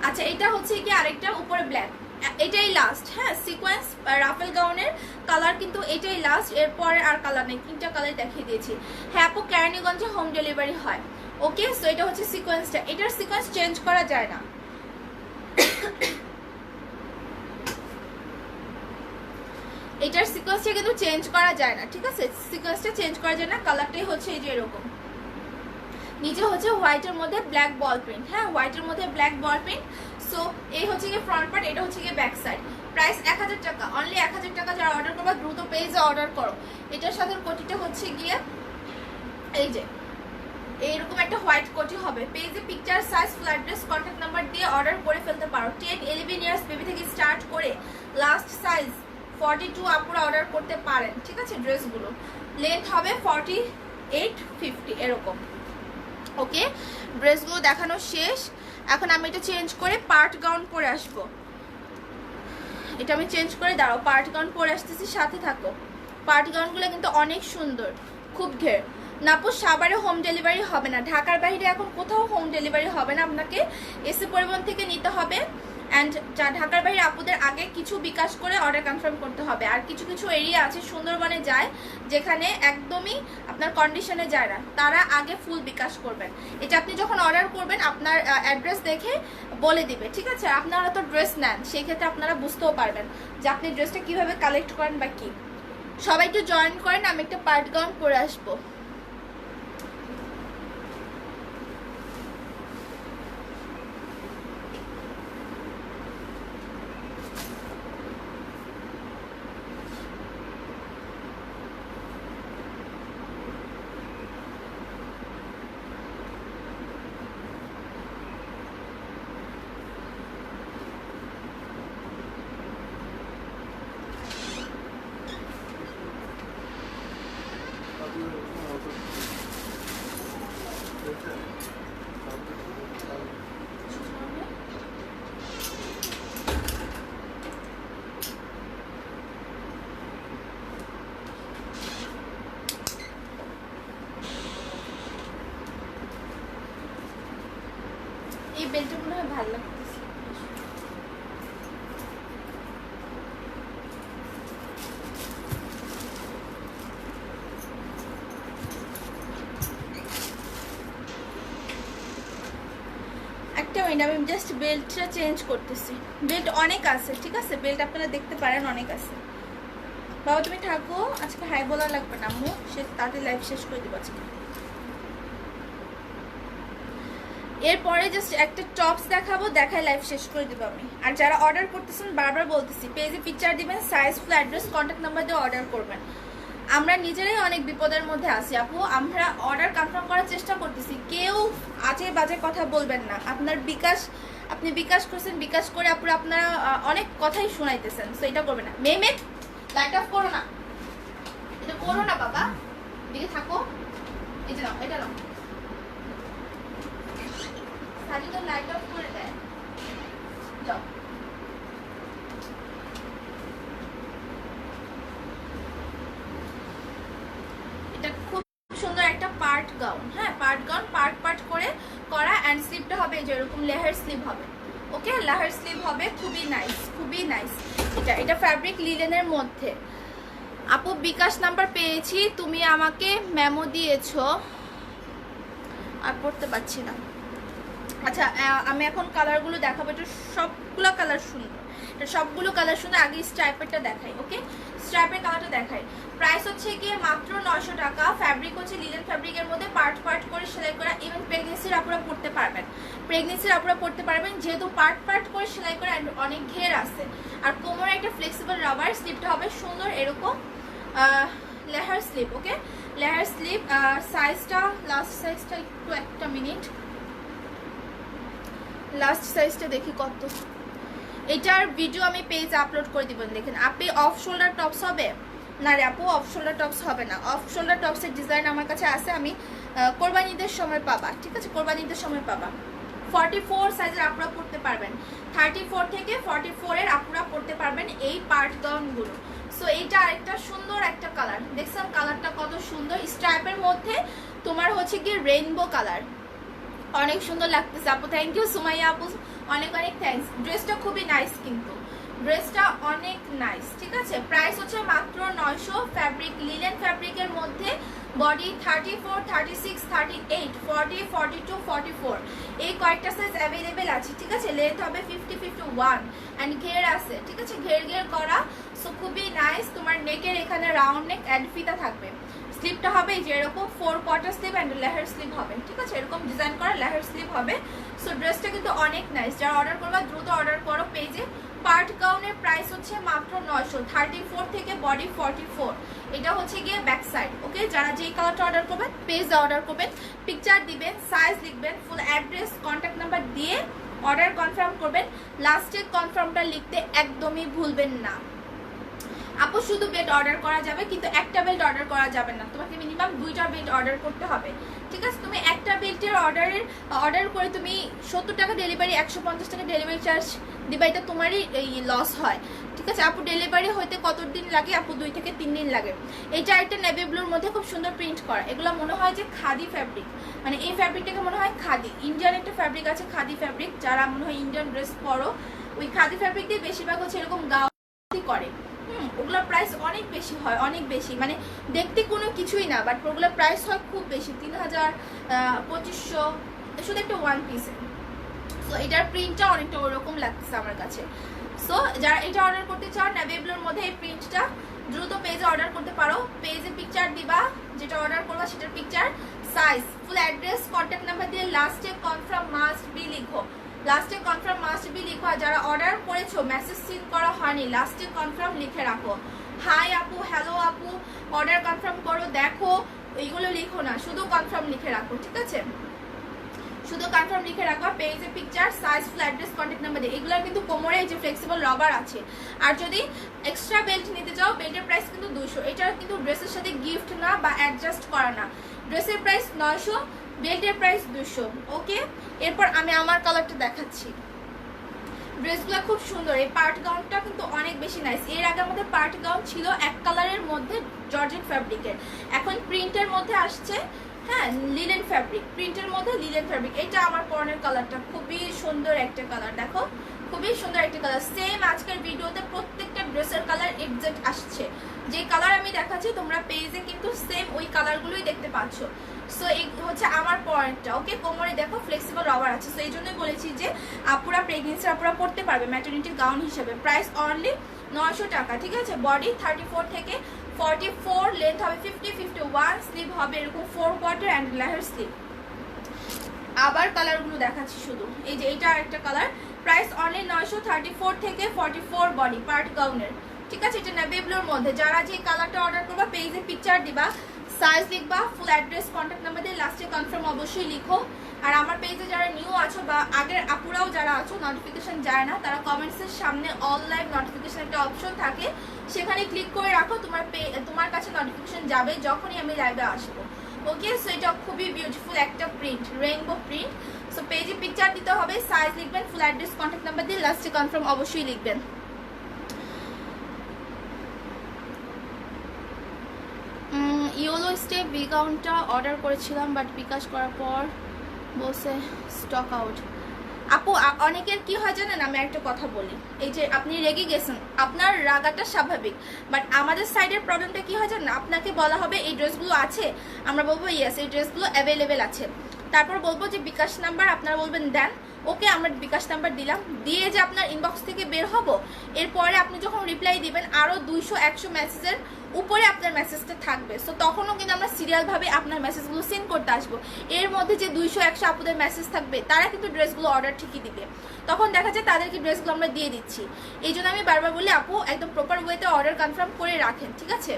[SPEAKER 1] আচ্ছা এটা হচ্ছে কি আরেকটা উপরে ব্ল্যাক, এটাই লাস্ট। হ্যাঁ সিকোয়েন্স রাফেল গাউনের কালার কিন্তু এটাই লাস্ট, এরপরে আর কালার নেই, 3টা কালার দেখিয়ে দিয়েছি। হ্যাঁ আপু কেরানীগঞ্জে হোম ডেলিভারি হয়। ওকে সো এটা হচ্ছে সিকোয়েন্সটা, এটার সিকোয়েন্স চেঞ্জ করা যায় না। এটার সিকোয়েন্সটা কিন্তু চেঞ্জ করা যায় না, ঠিক আছে, সিকোয়েন্সটা চেঞ্জ করা যায় না। কালারটাই হচ্ছে এই যে এরকম, নিচে হচ্ছে হোয়াইটের মধ্যে ব্ল্যাক বল প্রিন্ট। হ্যাঁ হোয়াইটের মধ্যে ব্ল্যাক বল প্রিন্ট। সো এই হচ্ছে গিয়ে ফ্রন্ট পার্ট, এটা হচ্ছে গিয়ে ব্যাক সাইড। প্রাইস 1000 টাকা, অনলি 1000 টাকা। যারা অর্ডার করবা দ্রুত পেজে অর্ডার করো। এটার সাথে কোটিটা হচ্ছে গিয়ে এই যে এইরকম একটা হোয়াইট কোটি হবে। পেজে picture, size, full address, contact number দিয়ে অর্ডার করে ফেলতে পারো। 10-11 ইয়ার্স বেবি থেকে স্টার্ট করে লাস্ট সাইজ 42 আপুরা অর্ডার করতে পারেন, ঠিক আছে। ড্রেসগুলো লেন্থ হবে 48-50 এরকম। ওকে ড্রেসগুলো দেখানো শেষ। এখন আমি এটা চেঞ্জ করে পার্ট গাউন পরে আসবো। এটা আমি চেঞ্জ করে দাঁড়াও, পার্ট গাউন পরে আসতেছি, সাথে থাকো। পার্ট গাউনগুলো কিন্তু অনেক সুন্দর, খুব ঘের। নাপু সাভারে হোম ডেলিভারি হবে না, ঢাকার বাইরে এখন কোথাও হোম ডেলিভারি হবে না, আপনাকে এসি পরিবহন থেকে নিতে হবে। অ্যান্ড যা ঢাকার বাইরে আপুদের আগে কিছু বিকাশ করে অর্ডার কনফার্ম করতে হবে। আর কিছু কিছু এরিয়া আছে সুন্দরবনে যায় যেখানে একদমই আপনার কন্ডিশনে যায় না, তারা আগে ফুল বিকাশ করবেন। এটা আপনি যখন অর্ডার করবেন আপনার অ্যাড্রেস দেখে বলে দিবে, ঠিক আছে। আপনারা তো ড্রেস নেন, সেই ক্ষেত্রে আপনারা বুঝতেও পারবেন যে আপনি ড্রেসটা কিভাবে কালেক্ট করেন বা কি। সবাই একটু জয়েন করেন, আমি একটা পার্ট গাউন পরে আসবো। এই বেলটা মনে হয় ভালো লাগতেছে। একটা মিনিট, আমি জাস্ট বেল্টটা চেঞ্জ করতেছি। বেল্ট অনেক আছে, ঠিক আছে, বেল্ট আপনারা দেখতে পারেন অনেক আছে। বাবা তুমি থাকো, আজকে হাই বলা লাগবে না আম্মু, সে তাড়াতাড়ি লাইভ শেষ করে দেবো আজকে। এরপরে জাস্ট একটা টপস দেখাবো, দেখায় লাইভ শেষ করে দেবো আমি। আর যারা অর্ডার করতেছেন বারবার বলতেছি পেজে পিকচার দিবেন, size, full address, contact number দিয়ে অর্ডার করবেন। আমরা নিজেরাই অনেক বিপদের মধ্যে আছি আপু, আমরা অর্ডার কনফার্ম করার চেষ্টা করতেছি, কেউ আজে বাজে কথা বলবেন না। আপনার বিকাশ, আপনি বিকাশ করছেন, বিকাশ করে আপুরা আপনারা অনেক কথাই শোনাইতেছেন, তো এটা করবে না। মেয়ে লাইট অফ করো না, এটা করো না বাবা, দিকে থাকো। এই যে নাও, এটা নাও, সাজি তো লাইট অফ করে দেয়। যাও এটা খুব সুন্দর একটা পার্ট গাউন। হ্যাঁ পার্ট গাউন, পার্ট পার্ট করে করা। অ্যান্ড স্লিভটা হবে যেরকম লেহার স্লিভ হবে। ওকে লেহার স্লিভ হবে, খুবই নাইস, খুবই নাইস। এটা ফ্যাব্রিক লিলেনের মধ্যে। আপু বিকাশ নাম্বার পেয়েছি, তুমি আমাকে মেমো দিয়েছো, আর পড়তে পারছি না। আচ্ছা আমি এখন কালারগুলো দেখাবো। এটা সবগুলো কালার সুন্দর, এটা সবগুলো কালার সুন্দর। আগে স্ট্রাইপেরটা দেখাই। ওকে স্ট্রাইপের কালারটা দেখাই। প্রাইস হচ্ছে গিয়ে মাত্র 900 টাকা। ফ্যাব্রিক হচ্ছে লিলেন ফ্যাব্রিকের মধ্যে পার্ট পার্ট করে সেলাই করা। ইভেন প্রেগনেন্সির আপুরা পড়তে পারবেন, প্রেগনেন্সির আপুরা পড়তে পারবেন, যেহেতু পার্ট পার্ট করে সেলাই করা, অনেক ঘের আছে। আর কোমরে একটা ফ্লেক্সিবল রাবার, স্লিপটা হবে সুন্দর এরকম লেহার স্লিপ। ওকে লেহার স্লিপ। সাইজটা লাস্ট সাইজটা একটু একটা মিনিট, লাস্ট সাইজটা দেখি কত। এটার ভিডিও আমি পেজে আপলোড করে দিব, দেখেন। আপনি অফ শোল্ডার টপস হবে না রে আপু, অফ শোল্ডার টপস হবে না। অফ শোল্ডার টপসের ডিজাইন আমার কাছে আছে, আমি কোরবানিদের সময় পাবা, ঠিক আছে, কোরবানিদের সময় পাবা। 44 সাইজের আপুরা পড়তে পারবেন, 34 থেকে 44 এর আপুরা পড়তে পারবেন এই পার্ট গাউনগুলো। সো এইটা আরেকটা সুন্দর একটা কালার, দেখছেন কালারটা কত সুন্দর, স্ট্রাইপের মধ্যে তোমার হচ্ছে কি রেইনবো কালার, অনেক সুন্দর লাগতেছে আপু। থ্যাংক ইউ সুমাইয়া আপু, অনেক অনেক থ্যাঙ্কস। ড্রেসটা খুবই নাইস, কিন্তু ড্রেসটা অনেক নাইস, ঠিক আছে। প্রাইস হচ্ছে মাত্র 900, ফ্যাব্রিক লিলেন ফ্যাব্রিকের মধ্যে, বডি 34, 36, 38, 40, 42, 44 এই কয়েকটা সাইজ অ্যাভেলেবেল আছে, ঠিক আছে। লেন্থ হবে 50, 51 অ্যান্ড ঘের আছে, ঠিক আছে, ঘের ঘের করা। সো খুবই নাইস। তোমার নেকের এখানে রাউন্ড নেক অ্যান্ড ফিতা থাকবে। স্লিপটা হবে যে এরকম 4 কোয়ার্টার স্লিপ অ্যান্ড লেহার স্লিপ হবে, ঠিক আছে, এরকম ডিজাইন করা লেহার স্লিপ হবে। সো ড্রেসটা কিন্তু অনেক নাইস। যারা অর্ডার করবা দ্রুত অর্ডার করো পেজে। পার্ট গাউনের প্রাইস হচ্ছে মাত্র 900, 34 থেকে বডি 44, এটা হচ্ছে গিয়ে ব্যাক সাইড। ওকে, যারা যেই কালারটা অর্ডার করবেন পেজে অর্ডার করবেন, পিকচার দিবেন, সাইজ লিখবেন, ফুল অ্যাড্রেস কন্ট্যাক্ট নাম্বার দিয়ে অর্ডার কনফার্ম করবেন। লাস্টে কনফার্মটা লিখতে একদমই ভুলবেন না। আপু শুধু বেড অর্ডার করা যাবে, কিন্তু একটা বেল্ট অর্ডার করা যাবে না, তোমাকে মিনিমাম 2টা বেল্ট অর্ডার করতে হবে, ঠিক আছে। তুমি একটা বেল্টের অর্ডার করে তুমি 70 টাকা ডেলিভারি, 150 টাকা ডেলিভারি চার্জ দিবা, এটা তোমারই এই লস হয়, ঠিক আছে। আপু ডেলিভারি হইতে কত দিন লাগে? আপু 2 থেকে 3 দিন লাগে। এটা একটা নেভি ব্লুর মধ্যে খুব সুন্দর প্রিন্ট করা, এগুলো মনে হয় যে খাদি ফ্যাব্রিক, মানে এই ফ্যাব্রিকটাকে মনে হয় খাদি, ইন্ডিয়ান একটা ফ্যাব্রিক আছে খাদি ফ্যাব্রিক, যারা মনে হয় ইন্ডিয়ান ড্রেস পরো ওই খাদি ফ্যাব্রিক দিয়ে বেশিরভাগ হচ্ছে এরকম গাউন করে। ওগুলোর প্রাইস অনেক বেশি হয়, অনেক বেশি, মানে দেখতে কোনো কিছুই না, বাট ওগুলোর প্রাইস হয় খুব বেশি, 3000, 2500, শুধু একটা ওয়ান পিসে। সো এটার প্রিন্টটা অনেকটা ওরকম লাগতেছে আমার কাছে। সো যারা এটা অর্ডার করতে চাও নেভিব্লুর মধ্যে এই প্রিন্টটা, দ্রুত পেজে অর্ডার করতে পারো। পেজে পিকচার দিবা, যেটা অর্ডার করবা সেটার picture, size, full address, contact number দিয়ে লাস্টে কনফার্ম মাস্ট বি লিখো, লাস্টে কনফার্ম মাস্ট বি লিখো। আর যারা অর্ডার করেছো মেসেজ সিন করা হয়নি, লাস্টে কনফার্ম লিখে রাখো। হাই আপু, হ্যালো আপু, অর্ডার কনফার্ম করো, দেখো, এইগুলো লিখো না, শুধু কনফার্ম লিখে রাখো, ঠিক আছে, শুধু কনফার্ম লিখে রাখবা। পেজে picture, size, full address, contact number দিয়ে। এগুলোর কিন্তু কোমরে এই যে ফ্লেক্সিবল রবার আছে। আর যদি এক্সট্রা বেল্ট নিতে চাও, বেল্টের প্রাইস কিন্তু 200, এটা কিন্তু ড্রেসের সাথে গিফট না বা অ্যাডজাস্ট করা না। ড্রেসের প্রাইস 900, বেল্টের প্রাইস 200। ওকে, এরপর আমি আমার কালারটা দেখাচ্ছি। ড্রেসগুলো খুব সুন্দর, এই পার্ট গাউনটা কিন্তু অনেক বেশি নাইস। এর আগে আমাদের পার্ট গাউন ছিল এক কালারের মধ্যে জর্জেট ফ্যাব্রিকের, এখন প্রিন্টের মধ্যে আসছে, হ্যাঁ, লিলেন ফ্যাব্রিক, প্রিন্টের মধ্যে লিলেন ফ্যাব্রিক। এটা আমার পরনের কালারটা খুবই সুন্দর একটা কালার, দেখো খুবই সুন্দর একটা কালার। সেম আজকের ভিডিওতে প্রত্যেকটা ড্রেসের কালার এক্সাক্ট আসছে, যে কালার আমি দেখাচ্ছি তোমরা পেজে কিন্তু সেম ওই কালারগুলোই দেখতে পাচ্ছ। সো এই হচ্ছে আমার পয়েন্টটা। ওকে, কোমরে দেখো ফ্লেক্সিবল রবার আছে। সো এই জন্যই বলেছি যে আপুরা প্রেগনেন্সি আপুরা পড়তে পারবে ম্যাটারনিটি গাউন হিসেবে। প্রাইস অনলি 900 টাকা, ঠিক আছে। বডি 34 থেকে 44, লেন্থ হবে 50, 51, স্লিভ হবে এরকম 4 কোয়ার্টার অ্যান্ড লেহার স্লিভ। আবার কালারগুলো দেখাচ্ছি শুধু, এই যে এটা আরেকটা কালার। প্রাইস অনলি 900, 34 থেকে 44 বডি পার্ট গাউনের, ঠিক আছে। এটা নেভি ব্লুর মধ্যে। যারা যে কালারটা অর্ডার করবা পেজে পিকচার দিবা, সাইজ লিখবা, ফুল অ্যাড্রেস, কন্ট্যাক্ট নাম্বার দিয়ে লাস্টে কনফার্ম অবশ্যই লিখো। আর আমার পেজে যারা নিউ আছো বা আগের আপুরাও যারা আছো নোটিফিকেশন যায় না, তারা কমেন্টসের সামনে অল লাইভ নোটিফিকেশন একটা অপশন থাকে, সেখানে ক্লিক করে রাখো, তোমার কাছে নোটিফিকেশন যাবে যখনই আমি লাইভে আসবো। ওকে, সো এটা খুবই বিউটিফুল একটা প্রিন্ট, রেইনবো প্রিন্ট। সো পেজে পিকচার দিতে হবে, সাইজ লিখবেন, ফুল অ্যাড্রেস, কন্ট্যাক্ট নাম্বার দিয়ে লাস্টে কনফার্ম অবশ্যই লিখবেন। ইয়েলো স্টেপ ভি গাউনটা অর্ডার করেছিলাম, বাট বিকাশ করার পর বসে স্টক আউট। আপু অনেকের কি হয় জানেন, আমি একটা কথা বলি, এই যে আপনি রেগে গেছেন, আপনার রাগাটা স্বাভাবিক, বাট আমাদের সাইডের প্রবলেমটা কি হয় জানেন, আপনাকে বলা হবে এই ড্রেসগুলো আছে, আমরা বলবো ইয়েস এই ড্রেসগুলো অ্যাভেলেবেল আছে, তারপর বলবো যে বিকাশ নাম্বার, আপনারা বলবেন দেন, ওকে আমরা বিকাশ নাম্বার দিলাম, দিয়ে যে আপনার ইনবক্স থেকে বের হবো, এরপরে আপনি যখন রিপ্লাই দিবেন আরও 200-100 মেসেজের উপরে আপনার মেসেজটা থাকবে। সো তখনও কিন্তু আমরা সিরিয়ালভাবে আপনার মেসেজগুলো সেন্ড করতে আসবো। এর মধ্যে যে 200-100 আপুদের মেসেজ থাকবে তারা কিন্তু ড্রেসগুলো অর্ডার ঠিকই দিবে, তখন দেখা যায় তাদেরকে ড্রেসগুলো আমরা দিয়ে দিচ্ছি। এই জন্য আমি বারবার বলি আপু একদম প্রপার ওয়েতে অর্ডার কনফার্ম করে রাখেন, ঠিক আছে।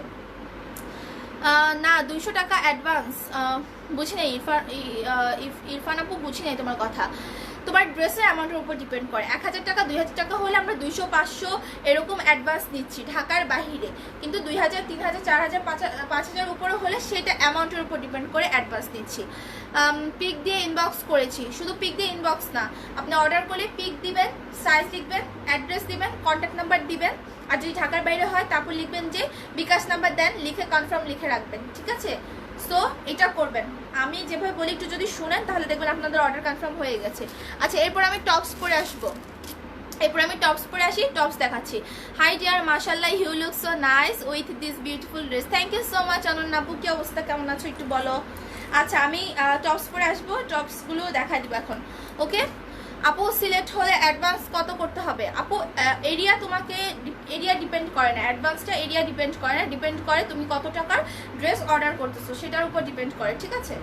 [SPEAKER 1] না 200 টাকা অ্যাডভান্স, বুঝি নাই ইরফান আপু, বুঝি নাই তোমার কথা। তোমার ড্রেসের অ্যামাউন্টের উপর ডিপেন্ড করে। 1000 টাকা 2000 টাকা হলে আমরা 200 500 এরকম অ্যাডভান্স নিচ্ছি ঢাকার বাহিরে, কিন্তু 2000 3000 4000 5000 উপরে হলে সেটা অ্যামাউন্টের উপর ডিপেন্ড করে অ্যাডভান্স নিচ্ছি। পিক দিয়ে ইনবক্স করেছি, শুধু পিক দিয়ে ইনবক্স না, আপনি অর্ডার করলে পিক দিবেন, সাইজ লিখবেন, অ্যাড্রেস দিবেন, কন্ট্যাক্ট নাম্বার দিবেন, আর যদি ঢাকার বাইরে হয় তারপর লিখবেন যে বিকাশ নাম্বার দেন, লিখে কনফার্ম লিখে রাখবেন, ঠিক আছে? সো এটা করবেন, আমি যেভাবে বলি একটু যদি শুনেন তাহলে দেখবেন আপনাদের অর্ডার কনফার্ম হয়ে গেছে। আচ্ছা, এরপর আমি টপস পরে আসবো, এরপর আমি টপস পরে আসি, টপস দেখাচ্ছি। হাই ডিয়ার, মাশাআল্লাহ, you look so nice with this beautiful dress. Thank you so much Ananya আপু, কি অবস্থা, কেমন আছো একটু বলো। আচ্ছা, আমি টপস পরে আসবো, টপসগুলো দেখা দিব এখন। ওকে আপু, সিলেক্ট হলে অ্যাডভান্স কত করতে হবে? আপু এরিয়া, তোমাকে এরিয়া ডিপেন্ড করে না, অ্যাডভান্সটা এরিয়া ডিপেন্ড করে না, ডিপেন্ড করে তুমি কত টাকার ড্রেস অর্ডার করতেছো সেটার উপর ডিপেন্ড করে, ঠিক আছে?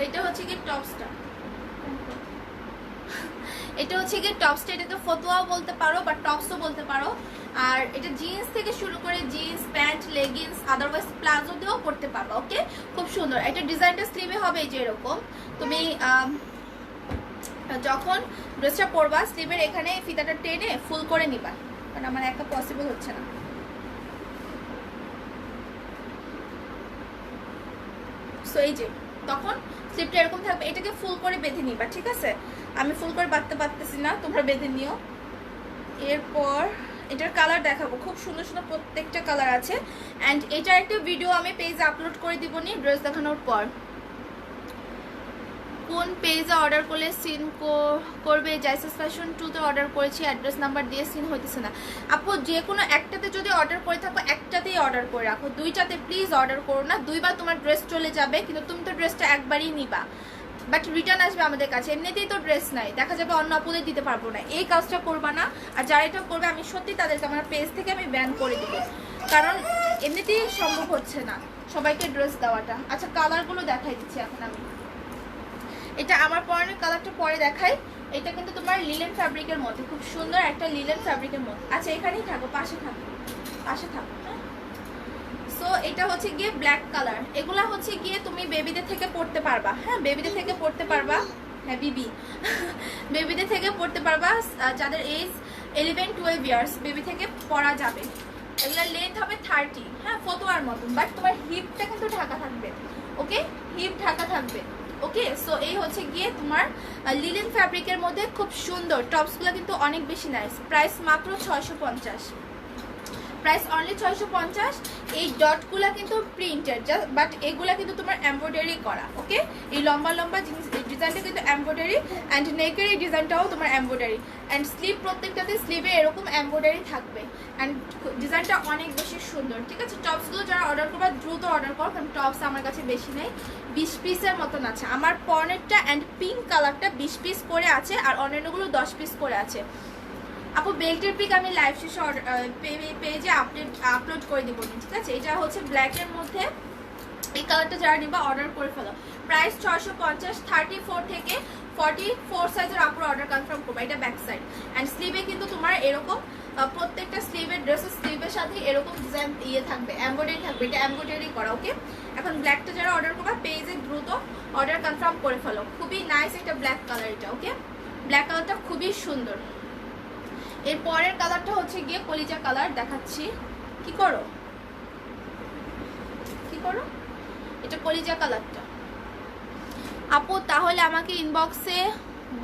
[SPEAKER 1] এটা হচ্ছে কি টপসটা, এটা হচ্ছে কি টপসটা, এটাকে ফতুয়াও বলতে পারো বা টপসও বলতে পারো। আর এটা জিন্স থেকে শুরু করে jeans pant leggings otherwise palazzo দিয়েও পরতে পারো। ওকে, খুব সুন্দর। এটা ডিজাইনটা স্লিভে হবে এই যে এরকম, তুমি যখন ড্রেসটা পরবা স্লিভের এখানে ফিতাটা টেনে ফুল করে নিবা, কারণ আমার একা পসিবল হচ্ছে না। সো এই যে তখন স্লিপটা এরকম থাকবে, এটাকে ফুল করে বেঁধে নিবা, ঠিক আছে? আমি ফুল করে বাঁধতে পারতেছি না, তোমরা বেঁধে নিও। এরপর এটার কালার দেখাবো, খুব সুন্দর সুন্দর প্রত্যেকটা কালার আছে। অ্যান্ড এটার একটা ভিডিও আমি পেজে আপলোড করে দিব নি ড্রেস দেখানোর পর। কোন পেজে অর্ডার করলে সিন করবে? জাইসাস ফ্যাশন 2-তে অর্ডার করেছি, অ্যাড্রেস নাম্বার দিয়ে সিন হইতেছে না। আপু যে কোনো একটাতে যদি অর্ডার করে থাকো একটাতেই অর্ডার করে রাখো, দুইটাতে প্লিজ অর্ডার করো না। দুইবার তোমার ড্রেস চলে যাবে, কিন্তু তুমি তো ড্রেসটা একবারই নিবা, বাট রিটার্ন আসবে আমাদের কাছে। এমনিতেই তো ড্রেস নাই, দেখা যাবে অন্য আপুদের দিতে পারবো না, এই কাজটা করবা না। আর যারা এটা করবে আমি সত্যি তাদেরকে আমার পেজ থেকে আমি ব্যান করে দিব, কারণ এমনিতেই সম্ভব হচ্ছে না সবাইকে ড্রেস দেওয়াটা। আচ্ছা, কালারগুলো দেখাই দিচ্ছি এখন আমি। এটা আমার পরনের কালারটা পরে দেখাই। এটা কিন্তু তোমার লিলেন ফ্যাব্রিকের মধ্যে, খুব সুন্দর একটা লিলেন ফ্যাব্রিকের মধ্যে। আচ্ছা, এখানেই থাকো, পাশে থাকো, পাশে থাকো। সো এটা হচ্ছে গিয়ে ব্ল্যাক কালার। এগুলা হচ্ছে গিয়ে তুমি বেবিদের থেকে পড়তে পারবা, হ্যাঁ বেবিদের থেকে পড়তে পারবা, হ্যাঁ বেবিদের থেকে পড়তে পারবা, যাদের এজ 11-12 ইয়ার্স বেবি থেকে পরা যাবে। এগুলার লেন্থ হবে 30, হ্যাঁ ফতোয়ার মতন, বাট তোমার হিপটা কিন্তু ঢাকা থাকবে। ওকে, হিপ ঢাকা থাকবে। ওকে, সো এই হচ্ছে গিয়ে তোমার লিলেন ফ্যাব্রিকের মধ্যে খুব সুন্দর টপসগুলো, কিন্তু অনেক বেশি নাইস। প্রাইস মাত্র 650, প্রাইস অনলি 650। এই ডটগুলা কিন্তু প্রিন্টেড, বাট এগুলা কিন্তু তোমার এমব্রয়ডারি করা। ওকে, এই লম্বা লম্বা জিনিস ডিজাইনটা কিন্তু এমব্রয়ডারি, অ্যান্ড নেকের এই ডিজাইনটাও তোমার এমব্রয়ডারি, অ্যান্ড স্লিভ প্রত্যেকটাতে স্লিভে এরকম এমব্রয়ডারি থাকবে, অ্যান্ড ডিজাইনটা অনেক বেশি সুন্দর। ঠিক আছে, টপসগুলো যারা অর্ডার করবা দ্রুত অর্ডার করো, কারণ টপস আমার কাছে বেশি নেই, 20 পিসের মতন আছে। আমার পর্নেরটা অ্যান্ড পিঙ্ক কালারটা 20 পিস করে আছে, আর অন্যান্যগুলো 10 পিস করে আছে। আপু বেল্টের পিক আমি লাইভ শেষে পেজে আপলোড করে দিব, ঠিক আছে? এটা হচ্ছে ব্ল্যাকের মধ্যে, এই কালারটা যারা নিবা অর্ডার করে ফেলো। প্রাইস 650, 34 থেকে 44 সাইজের আপুর অর্ডার কনফার্ম করবা। এটা ব্যাক সাইড, অ্যান্ড স্লিভে কিন্তু তোমার এরকম প্রত্যেকটা স্লিভের ড্রেসের স্লিভের সাথে এরকম ডিজাইন ইয়ে থাকবে, এমব্রয়ডারি থাকবে, এটা এমব্রয়ডারি করা। ওকে, এখন ব্ল্যাকটা যারা অর্ডার করবা পেজে দ্রুত অর্ডার কনফার্ম করে ফেলো। খুবই নাইস একটা ব্ল্যাক কালার এটা। ওকে, ব্ল্যাক কালারটা খুবই সুন্দর। এর পরের কালারটা হচ্ছে গিয়ে কলিজা কালার দেখাচ্ছি। কি করো এটা কলিজা কালারটা। আপু তাহলে আমাকে ইনবক্সে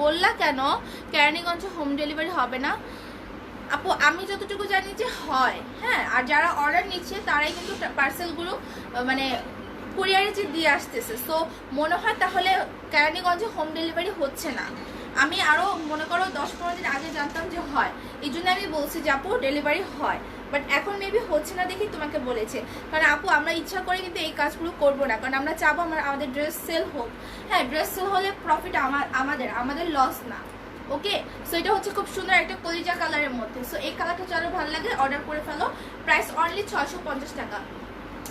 [SPEAKER 1] বললা কেন কেরানীগঞ্জে হোম ডেলিভারি হবে না? আপু আমি যতটুকু জানি যে হয়, হ্যাঁ, আর যারা অর্ডার নিচ্ছে তারাই কিন্তু পার্সেলগুলো মানে কুরিয়ারে যে দিয়ে আসতেছে। সো মনে হয় তাহলে কেরানীগঞ্জে হোম ডেলিভারি হচ্ছে না। আমি আরও মনে করো 10-15 দিন আগে জানতাম যে হয়, এই জন্য আমি বলছি যে আপু ডেলিভারি হয়, বাট এখন মেবি হচ্ছে না দেখি তোমাকে বলেছে। কারণ আপু আমরা ইচ্ছা করে কিন্তু এই কাজগুলো করবো না, কারণ আমরা চাবো আমাদের ড্রেস সেল হোক। হ্যাঁ, ড্রেস সেল হলে প্রফিট আমাদের লস না। ওকে, সো এটা হচ্ছে খুব সুন্দর একটা কলিজা কালারের মধ্যে। সো এই কালারটা যারা ভালো লাগে অর্ডার করে ফেলো। প্রাইস অনলি 650 টাকা।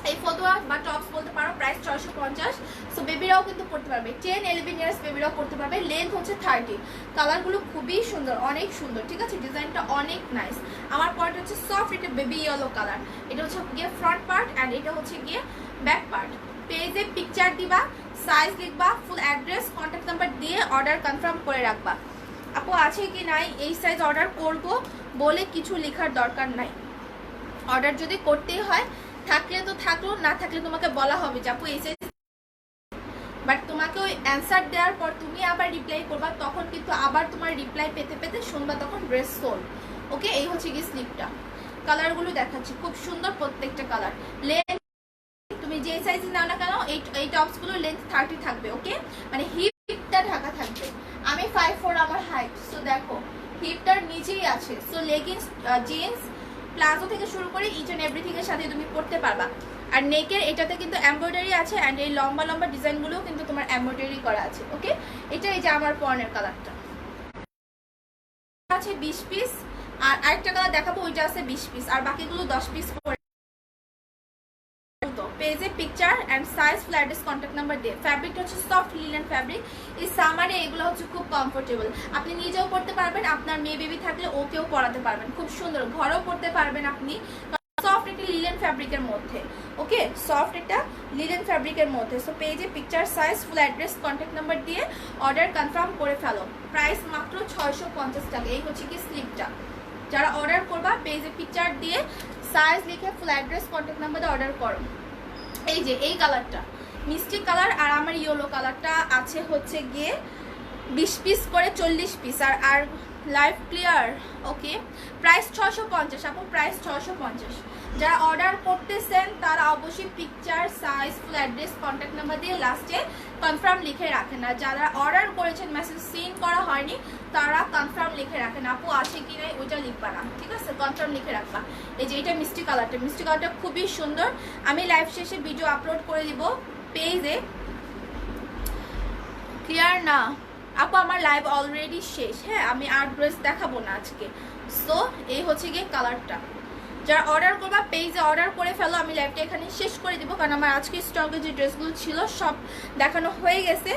[SPEAKER 1] এই ফতোয়া বা টপস বলতে পারো, প্রাইস 650। সো বেবিরাও কিন্তু পড়তে পারবে, 10-11 ইয়ার্স বেবিরাও পড়তে পারবে। লেন্থ হচ্ছে 30। কালারগুলো খুবই সুন্দর, অনেক সুন্দর, ঠিক আছে, ডিজাইনটা অনেক নাইস। আমার পয়েন্ট হচ্ছে সফট, এটা বেবি ইয়েলো কালার। এটা হচ্ছে গিয়ে ফ্রন্ট পার্ট অ্যান্ড এটা হচ্ছে গিয়ে ব্যাক পার্ট। পেজে পিকচার দিবা, সাইজ লিখবা, ফুল অ্যাড্রেস, কন্ট্যাক্ট নাম্বার দিয়ে অর্ডার কনফার্ম করে রাখবা। আপু আছে কি নাই এই সাইজ অর্ডার করব বলে কিছু লেখার দরকার নাই। অর্ডার যদি করতেই হয়, থাকলে তো থাকলো, না থাকলে তোমাকে বলা হবে যে আপু এই সাইজ, বাট তোমাকে ওই অ্যান্সার দেওয়ার পর তুমি আবার রিপ্লাই করবা, তখন কিন্তু আবার তোমার রিপ্লাই পেতে পেতে শুনবা তখন ড্রেস সোল্ড। ওকে, এই হচ্ছে কি স্লিপটা। কালারগুলো দেখাচ্ছি, খুব সুন্দর প্রত্যেকটা কালার। লেন্থ তুমি যে সাইজে নাও না কেন, এই টপসগুলো লেন্থ 30 থাকবে। ওকে, মানে হিপটা ঢাকা থাকবে। আমি 5'4" আমার হাইট। সো দেখো হিপটার নিচেই আছে। সো লেগিংস, জিন্স, প্লাজো থেকে শুরু করে ইচ অ্যান্ড এভরিথিং এর সাথে তুমি পড়তে পারবা। আর নেকের এটাতে কিন্তু এমব্রয়ডারি আছে অ্যান্ড এই লম্বা লম্বা ডিজাইনগুলো কিন্তু তোমার এমব্রয়ডারি করা আছে। ওকে, এটা এই যে আমার পরনের কালারটা আছে 20 পিস, আর আরেকটা কালার দেখাবো, ওইটা আছে 20 পিস, আর বাকিগুলো 10 পিস করে। পেজে picture and size, full address, contact number দিয়ে। ফ্যাব্রিকটা হচ্ছে সফট লিনেন ফ্যাব্রিক। এই সামারে এগুলো হচ্ছে খুব কমফোর্টেবল। আপনি নিজেও পড়তে পারবেন, আপনার মেয়ে বেবি থাকলে ওকেও পরাতে পারবেন, খুব সুন্দর, ঘরেও পড়তে পারবেন আপনি। সফট একটা লিনেন ফ্যাব্রিকের মধ্যে। ওকে, সফট একটা লিনেন ফ্যাব্রিকের মধ্যে। সো পেজে picture, size, full address, contact number দিয়ে অর্ডার কনফার্ম করে ফেলো। প্রাইস মাত্র 650 টাকা। এই হচ্ছে কি স্লিপটা। যারা অর্ডার করবা পেজে পিকচার দিয়ে সাইজ লিখে ফুল অ্যাড্রেস, কন্ট্যাক্ট নাম্বার দিয়ে অর্ডার করো। এই যে এই কালারটা মিষ্টি কালার, আর আমার ইয়েলো কালারটা আছে হচ্ছে গিয়ে 20 পিস করে 40 পিস। আর লাইভ ক্লিয়ার। ওকে, প্রাইস 650 আপু, প্রাইস 650। যারা অর্ডার করতেছেন তারা অবশ্যই picture, size, full address, contact number দিয়ে লাস্টে কনফার্ম লিখে রাখেন। আর যারা অর্ডার করেছেন মেসেজ সিন করা হয়নি তারা কনফার্ম লিখে রাখেন। আপু আছে কি নাই ওইটা লিখবা না, ঠিক আছে, কনফার্ম লিখে রাখবা। এই যে এটা মিষ্টি কালারটা, মিষ্টি কালারটা খুবই সুন্দর। আমি লাইভ শেষে ভিডিও আপলোড করে দিব পেজে। ক্লিয়ার না আপু? আমার লাইভ অলরেডি শেষ। হ্যাঁ, আমি আর ড্রেস দেখাবো না আজকে। সো এই হচ্ছে গিয়ে কালারটা। যারা অর্ডার করবা পেজে অর্ডার করে ফেলো। আমি লাইভটা এখানে শেষ করে দিব, কারণ আমার আজকে স্টকে যে ড্রেসগুলো ছিল সব দেখানো হয়ে গেছে।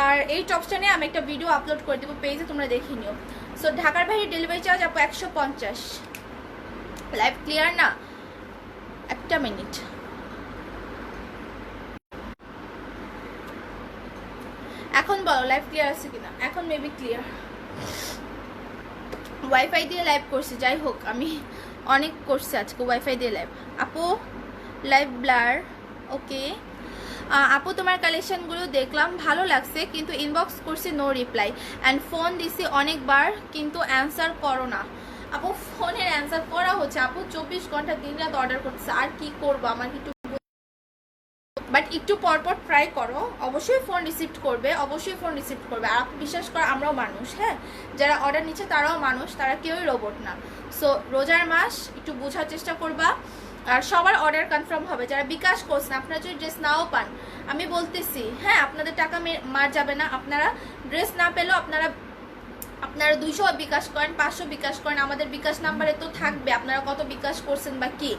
[SPEAKER 1] আর এই টপসটা নিয়ে আমি একটা ভিডিও আপলোড করে দেবো পেজে, তোমরা দেখে নিও। সো ঢাকার বাইরে ডেলিভারি চার্জ আপু 150। লাইভ ক্লিয়ার না? একটা মিনিট। এখন বলো লাইভ ক্লিয়ার আছে কিনা? এখন মেবি ক্লিয়ার। ওয়াইফাই দিয়ে লাইভ করছি, যাই হোক আমি অনেক করছি আজকে ওয়াইফাই দিয়ে লাইভ। আপু লাইভ ব্লার। ওকে আপু তোমার কালেকশনগুলো দেখলাম, ভালো লাগছে, কিন্তু ইনবক্স করছি নো রিপ্লাই, অ্যান্ড ফোন দিছি অনেকবার কিন্তু অ্যান্সার করো না। আপু ফোনের অ্যান্সার করা হচ্ছে আপু, 24 ঘন্টা দিন রাত অর্ডার করতেছে, আর কি করবো আমার একটু, বাট একটু পরপর ট্রাই করো। অবশ্যই ফোন রিসিভ করবে, অবশ্যই ফোন রিসিভ করবে। আর আপনি বিশ্বাস করো আমরাও মানুষ, হ্যাঁ, যারা অর্ডার নিচ্ছে তারাও মানুষ, তারা কেউই রোবট না। সো রোজার মাস একটু বোঝার চেষ্টা করবা। আর সবার অর্ডার কনফার্ম হবে। যারা বিকাশ করছেন, আপনারা যদি ড্রেস নাও পান, আমি বলতেছি হ্যাঁ আপনাদের টাকা মার যাবে না। আপনারা ড্রেস না পেলেও আপনারা 200 বিকাশ করেন, 500 বিকাশ করেন, আমাদের বিকাশ নাম্বারে তো থাকবে আপনারা কত বিকাশ করছেন বা কি।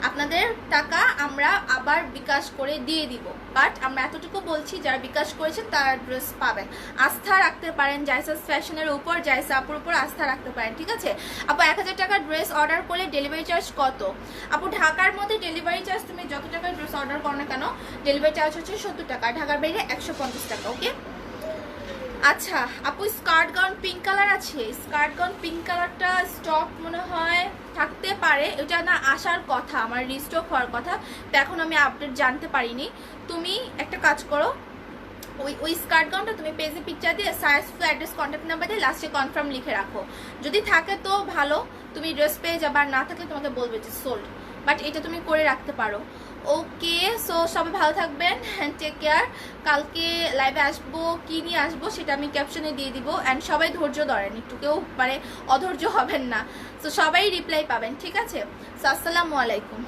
[SPEAKER 1] আপনাদের টাকা আমরা আবার বিকাশ করে দিয়ে দিব। বাট আমরা এতটুকু বলছি, যারা বিকাশ করেছেন তারা ড্রেস পাবেন। আস্থা রাখতে পারেন জাইসাস ফ্যাশনের উপর, জাইসা আপুর উপর আস্থা রাখতে পারেন, ঠিক আছে। আপু 1000 টাকার ড্রেস অর্ডার করলে ডেলিভারি চার্জ কত? আপু ঢাকার মধ্যে ডেলিভারি চার্জ তুমি যত টাকার ড্রেস অর্ডার করো না কেন, ডেলিভারি চার্জ হচ্ছে 70 টাকা, ঢাকার বাইরে 150 টাকা। ওকে, আচ্ছা আপু স্কার্ট গাউন পিঙ্ক কালার আছে? স্কার্ট গাউন পিঙ্ক কালারটা স্টক মনে হয় থাকতে পারে, এটা না আসার কথা, আমার রিস্টক হওয়ার কথা, তো এখন আমি আপডেট জানতে পারিনি। তুমি একটা কাজ করো, ওই স্কার্ট গাউনটা তুমি পেজে পিকচার দিয়ে size, full address, contact number দিয়ে লাস্টে কনফার্ম লিখে রাখো। যদি থাকে তো ভালো, তুমি ড্রেস পেয়ে যাবে, আর না থাকলে তোমাকে বলবে যে সোল্ড। বাট এটা তুমি করে রাখতে পারো। ওকে, সো সবাই ভালো থাকবেন অ্যান্ড টেক কেয়ার। কালকে লাইভে আসবো, কি নিয়ে আসবো সেটা আমি ক্যাপশনে দিয়ে দিব। অ্যান্ড সবাই ধৈর্য ধরেন, একটু কেউ মানে অধৈর্য হবেন না। সো সবাই রিপ্লাই পাবেন, ঠিক আছে? সো আসসালামু আলাইকুম।